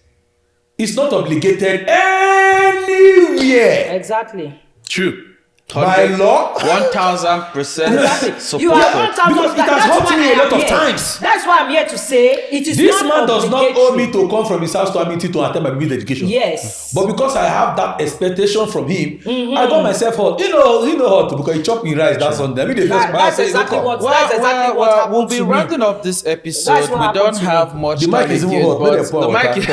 is not obligated anywhere. Exactly. True. By law, 1000% support. You are 1,000. Because it has That's hurt why me a I am lot of here. times. That's why I'm here to say it is This not man does not obligatory. owe me to come from his house to Hamilton to attend my baby dedication. Yes. But because I have that expectation from him, I got myself hurt. You know hurt because he chopped me rice that Sunday. I mean, the first man That's say, exactly "Look, what. Well, That's exactly what happened we'll be to me. rounding up this That's episode. what We happened don't to have me. much The mic time is even again, hot. but Let them pour the mic water.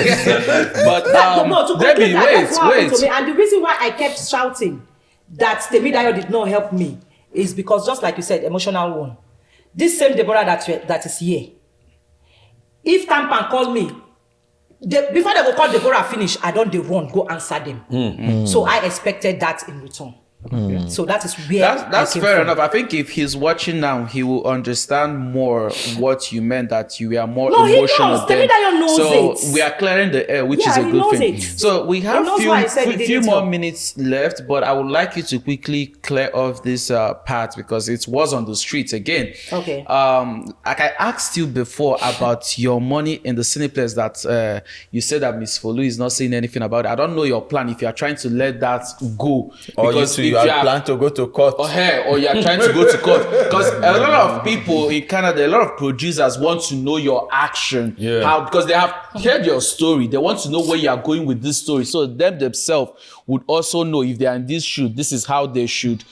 but No, to Debbie, complete that, that's what happened to me. wait. And the reason why I kept shouting that Temidayo did not help me is because, just like you said, emotional one. This same Deborah that is here. If Tampan call me, before they go call Deborah finish, I don't run, go answer them. So I expected that in return. So that is where That's I came fair from. enough. I think if he's watching now, he will understand more what you meant, that you were more No, he emotional. knows. Temidayo knows so it. we are clearing the air, which Yeah, is a he good knows thing. it. So we He have knows why I said he few didn't more help. minutes left, but I would like you to quickly clear off this part because it was on the streets again. Okay. Like I asked you before about your money in the Cineplex that you said that Miss Folu is not saying anything about it. I don't know your plan if you are trying to let that go. Or Because you if plan to go to court. or you are trying to go to court, because a lot of people in Canada, a lot of producers want to know your action, because they have heard your story. They want to know where you are going with this story, so them themselves would also know if they are in this shoot. This is how they should,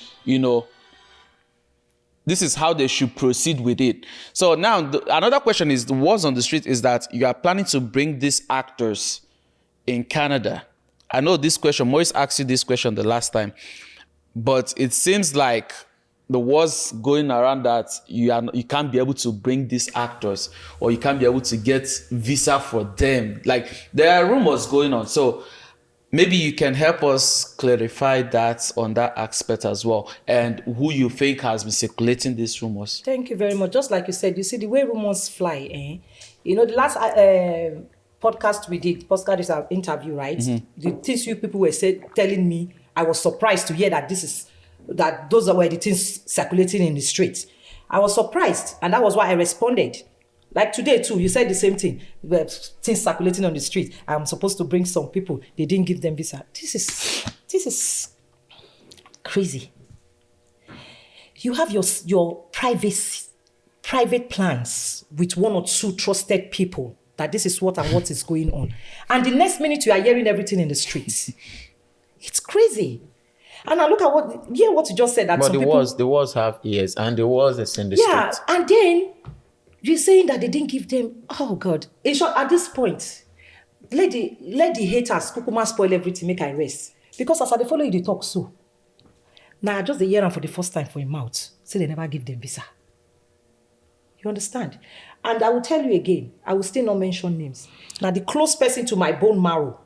this is how they should proceed with it. So now another question is, the what's on the street is that you are planning to bring these actors in Canada. I know this question, Maurice asked you this question the last time. But it seems like the was going around that you can't be able to bring these actors, or you can't be able to get visa for them. Like, there are rumors going on. So maybe you can help us clarify that on that aspect as well, and who you think has been circulating these rumors. Thank you very much. Just like you said, you see the way rumors fly. The last podcast we did, podcast is our interview, right? The things you people were telling me, I was surprised to hear that those were the things circulating in the streets. I was surprised, and that was why I responded. Like today too, you said the same thing. Things circulating on the street. I'm supposed to bring some people. They didn't give them visa. This is crazy. You have your private plans with one or two trusted people that this is what is going on, and the next minute you are hearing everything in the streets. It's crazy. And I look at what you just said. That But some the wars have ears, and the wars is in the yeah, streets. and then you're saying that they didn't give them. Oh God! In short, at this point, let the haters kukuma spoil everything. Make I rest, because as I follow you, they talk so. Now just the hear them for the first time for a mouth. Say they never give them visa. You understand? And I will tell you again. I will still not mention names. Now the close person to my bone marrow.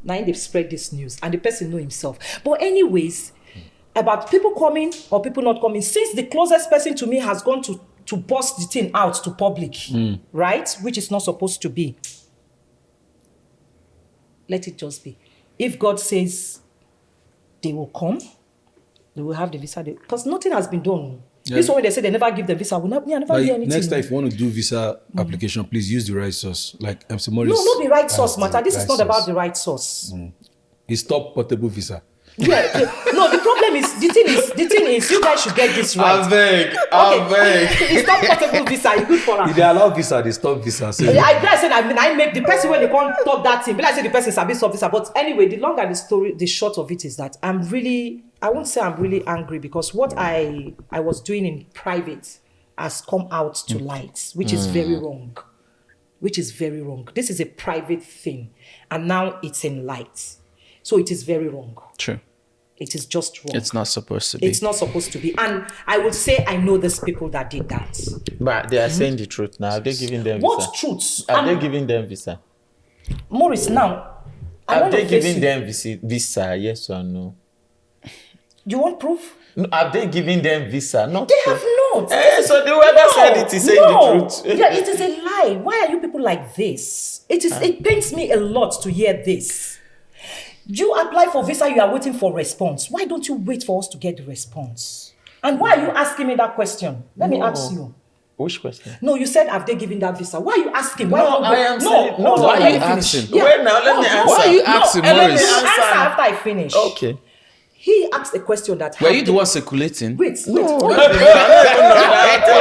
Now they've spread this news, and the person know himself. But anyways, about people coming or people not coming, since the closest person to me has gone to bust the thing out to public, right? Which is not supposed to be. Let it just be. If God says they will come, they will have the visa. Because nothing has been done. Yeah. This one when they say they never give the visa, we never hear anything. Next time, if you want to do visa application, please use the right source. Like MC Morris. No, not the right source, matter. This is not about the right source. It's top portable visa. Yeah. No, the problem is the thing is you guys should get this right. I beg. It's not portable visa. It's good for us. If they allow visa, they stop visa. So I make the person when they can't talk that thing. But I say the person is a bit visa. But anyway, the long and the story, the short of it is that I won't say I'm really angry, because what I was doing in private has come out to light, which is very wrong. Which is very wrong. This is a private thing, and now it's in light. So it is very wrong. True. It is just wrong. It's not supposed to be. It's not supposed to be. And I would say I know these people that did that. But they are saying the truth now. Are they giving them visa? What truths? Are they giving them visa? Maurice, now, Are they giving them visa? Yes or no? You want proof? No, are they giving them visa? Not They proof. have not. So the whoever said it is saying the truth. Yeah, it is a lie. Why are you people like this? It pains me a lot to hear this. You apply for visa, you are waiting for response. Why don't you wait for us to get the response? And why are you asking me that question? Let me ask you. Which question? No, you said have they given that visa? Why are you asking? Why No, not I am saying- no, hold on, why let are you me finish. asking? Yeah. Wait now, let me answer. Why are you asking, Let me Maurice? answer after I finish. Okay. He asked a question that Were have you the they- one circulating? Wait, hold on. Hold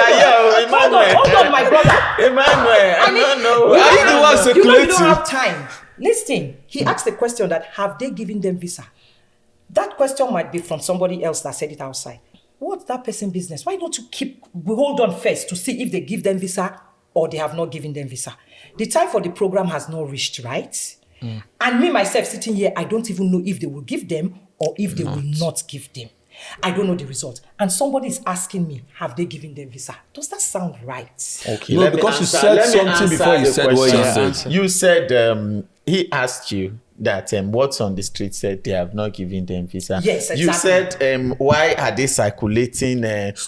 Hold on, my brother. Emmanuel, I don't know. Why are you the one You know you circulating? don't have time. Listen, he asked the question that have they given them visa? That question might be from somebody else that said it outside. What's that person business? Why don't you hold on first to see if they give them visa or they have not given them visa? The time for the program has not reached, right? And me, myself, sitting here, I don't even know if they will give them or if they will not give them. I don't know the result. And somebody is asking me, have they given them visa? Does that sound right? Okay, No, let me because you answer- said let me something answer before you the said what you question. said. You said he asked you that what's on the street said they have not given them visa. Yes, You exactly. said why are they circulating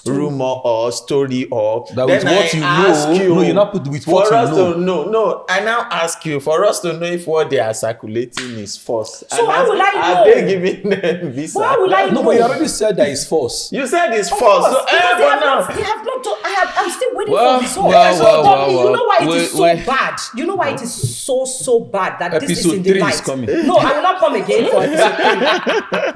rumor or story or That with then what I you ask know, no, you not put with what for you us know. to know. No, I now ask you for us to know if what they are circulating is false. So how will I Are know? they giving them visa? How will I No, know? but you already said that it's false. You said it's Of false. course, So, because but now they have not done, I'm still waiting Well, for results. well, You know why it is so wait. bad? You know why it is so bad that this is Episode in the 3 is light? coming. No, I will not come again for episode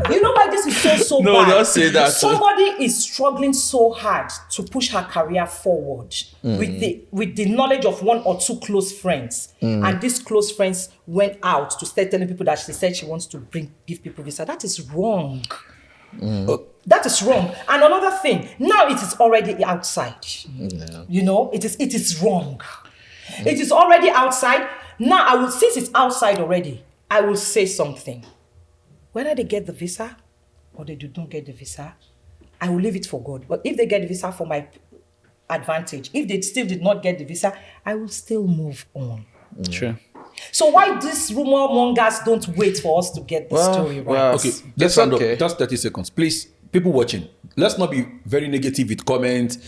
3. You know why this is so No, bad? don't say that. Somebody is struggling so hard to push her career forward with the knowledge of one or two close friends. And these close friends went out to start telling people that she said she wants to give people visa. That is wrong. That is wrong. And another thing, now it is already outside. You know, it is wrong. It is already outside. Now, since it's outside already, I will say something. Whether they get the visa or they do not get the visa, I will leave it for God. But if they get the visa for my advantage, if they still did not get the visa, I will still move on. True. So why these rumor mongers don't wait for us to get the story right? well, Okay, It's let's round okay. up. Just 30 seconds. Please, people watching, let's not be very negative with comments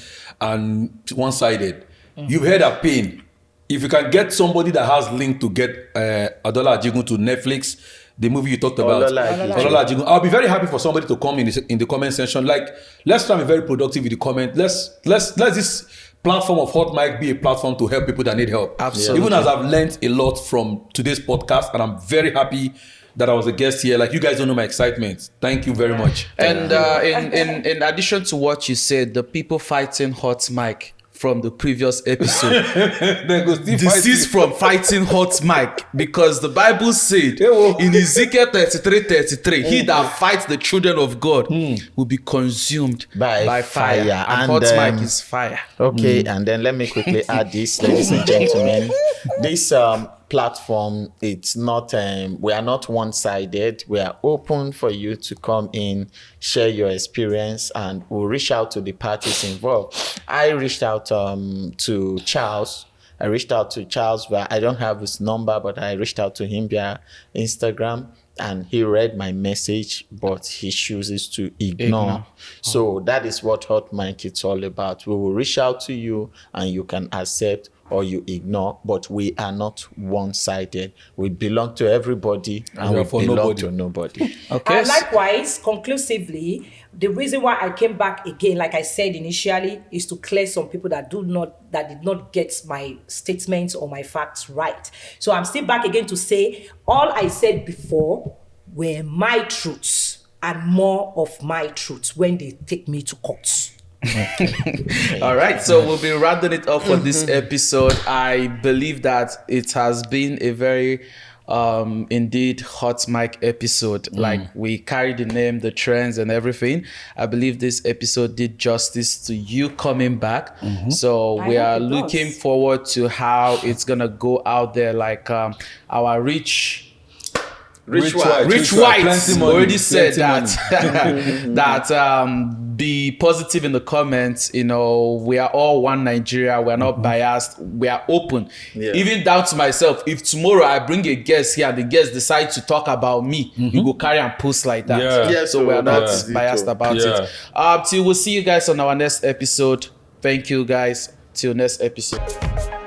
and one-sided. You've heard a pain. If you can get somebody that has link to get Adola Ajigun to Netflix, the movie you talked about, Adola Ajigun, I'll be very happy for somebody to come in the comment section. Like, let's try and be very productive with the comment. Let's this platform of Hot Mic be a platform to help people that need help. Absolutely. Even as I've learned a lot from today's podcast, and I'm very happy that I was a guest here. Like, you guys don't know my excitement. Thank you very much. And in addition to what you said, the people fighting Hot Mic from the previous episode Then go still deceased from fighting Hot Mic, because the Bible said Ewo. in Ezekiel 33:33, he that fights the children of God will be consumed By fire. fire. And And, Hot Mic is fire. Okay, and then let me quickly add this, ladies and gentlemen. This platform, it's not, we are not one-sided. We are open for you to come in, share your experience, and we'll reach out to the parties involved. I reached out to Charles. But I don't have his number, but I reached out to him via Instagram, and he read my message, but he chooses to ignore. So that is what Hot Mic is all about. We will reach out to you, and you can accept or you ignore, but we are not one-sided. We belong to everybody, and we for belong nobody. to nobody. Okay. And likewise, conclusively, the reason why I came back again, like I said initially, is to clear some people that did not get my statements or my facts right. So I'm still back again to say all I said before were my truths and more of my truths when they take me to court. All right, so we'll be rounding it up for this episode. I believe that it has been a very indeed Hot Mic episode. Like, we carry the name, the trends and everything. I believe this episode did justice to you coming back. So we hope are it does. looking forward to how it's gonna go out there. Like, our reach Rich white. Rich Plenty White money, already said plenty that be positive in the comments. You know, we are all one Nigeria. We are not biased. We are open. Yeah. Even down to myself. If tomorrow I bring a guest here and the guest decides to talk about me, you go carry and post like that. Yeah. So we are not that's it, biased too. about Yeah. it. Till we'll see you guys on our next episode. Thank you guys. Till next episode.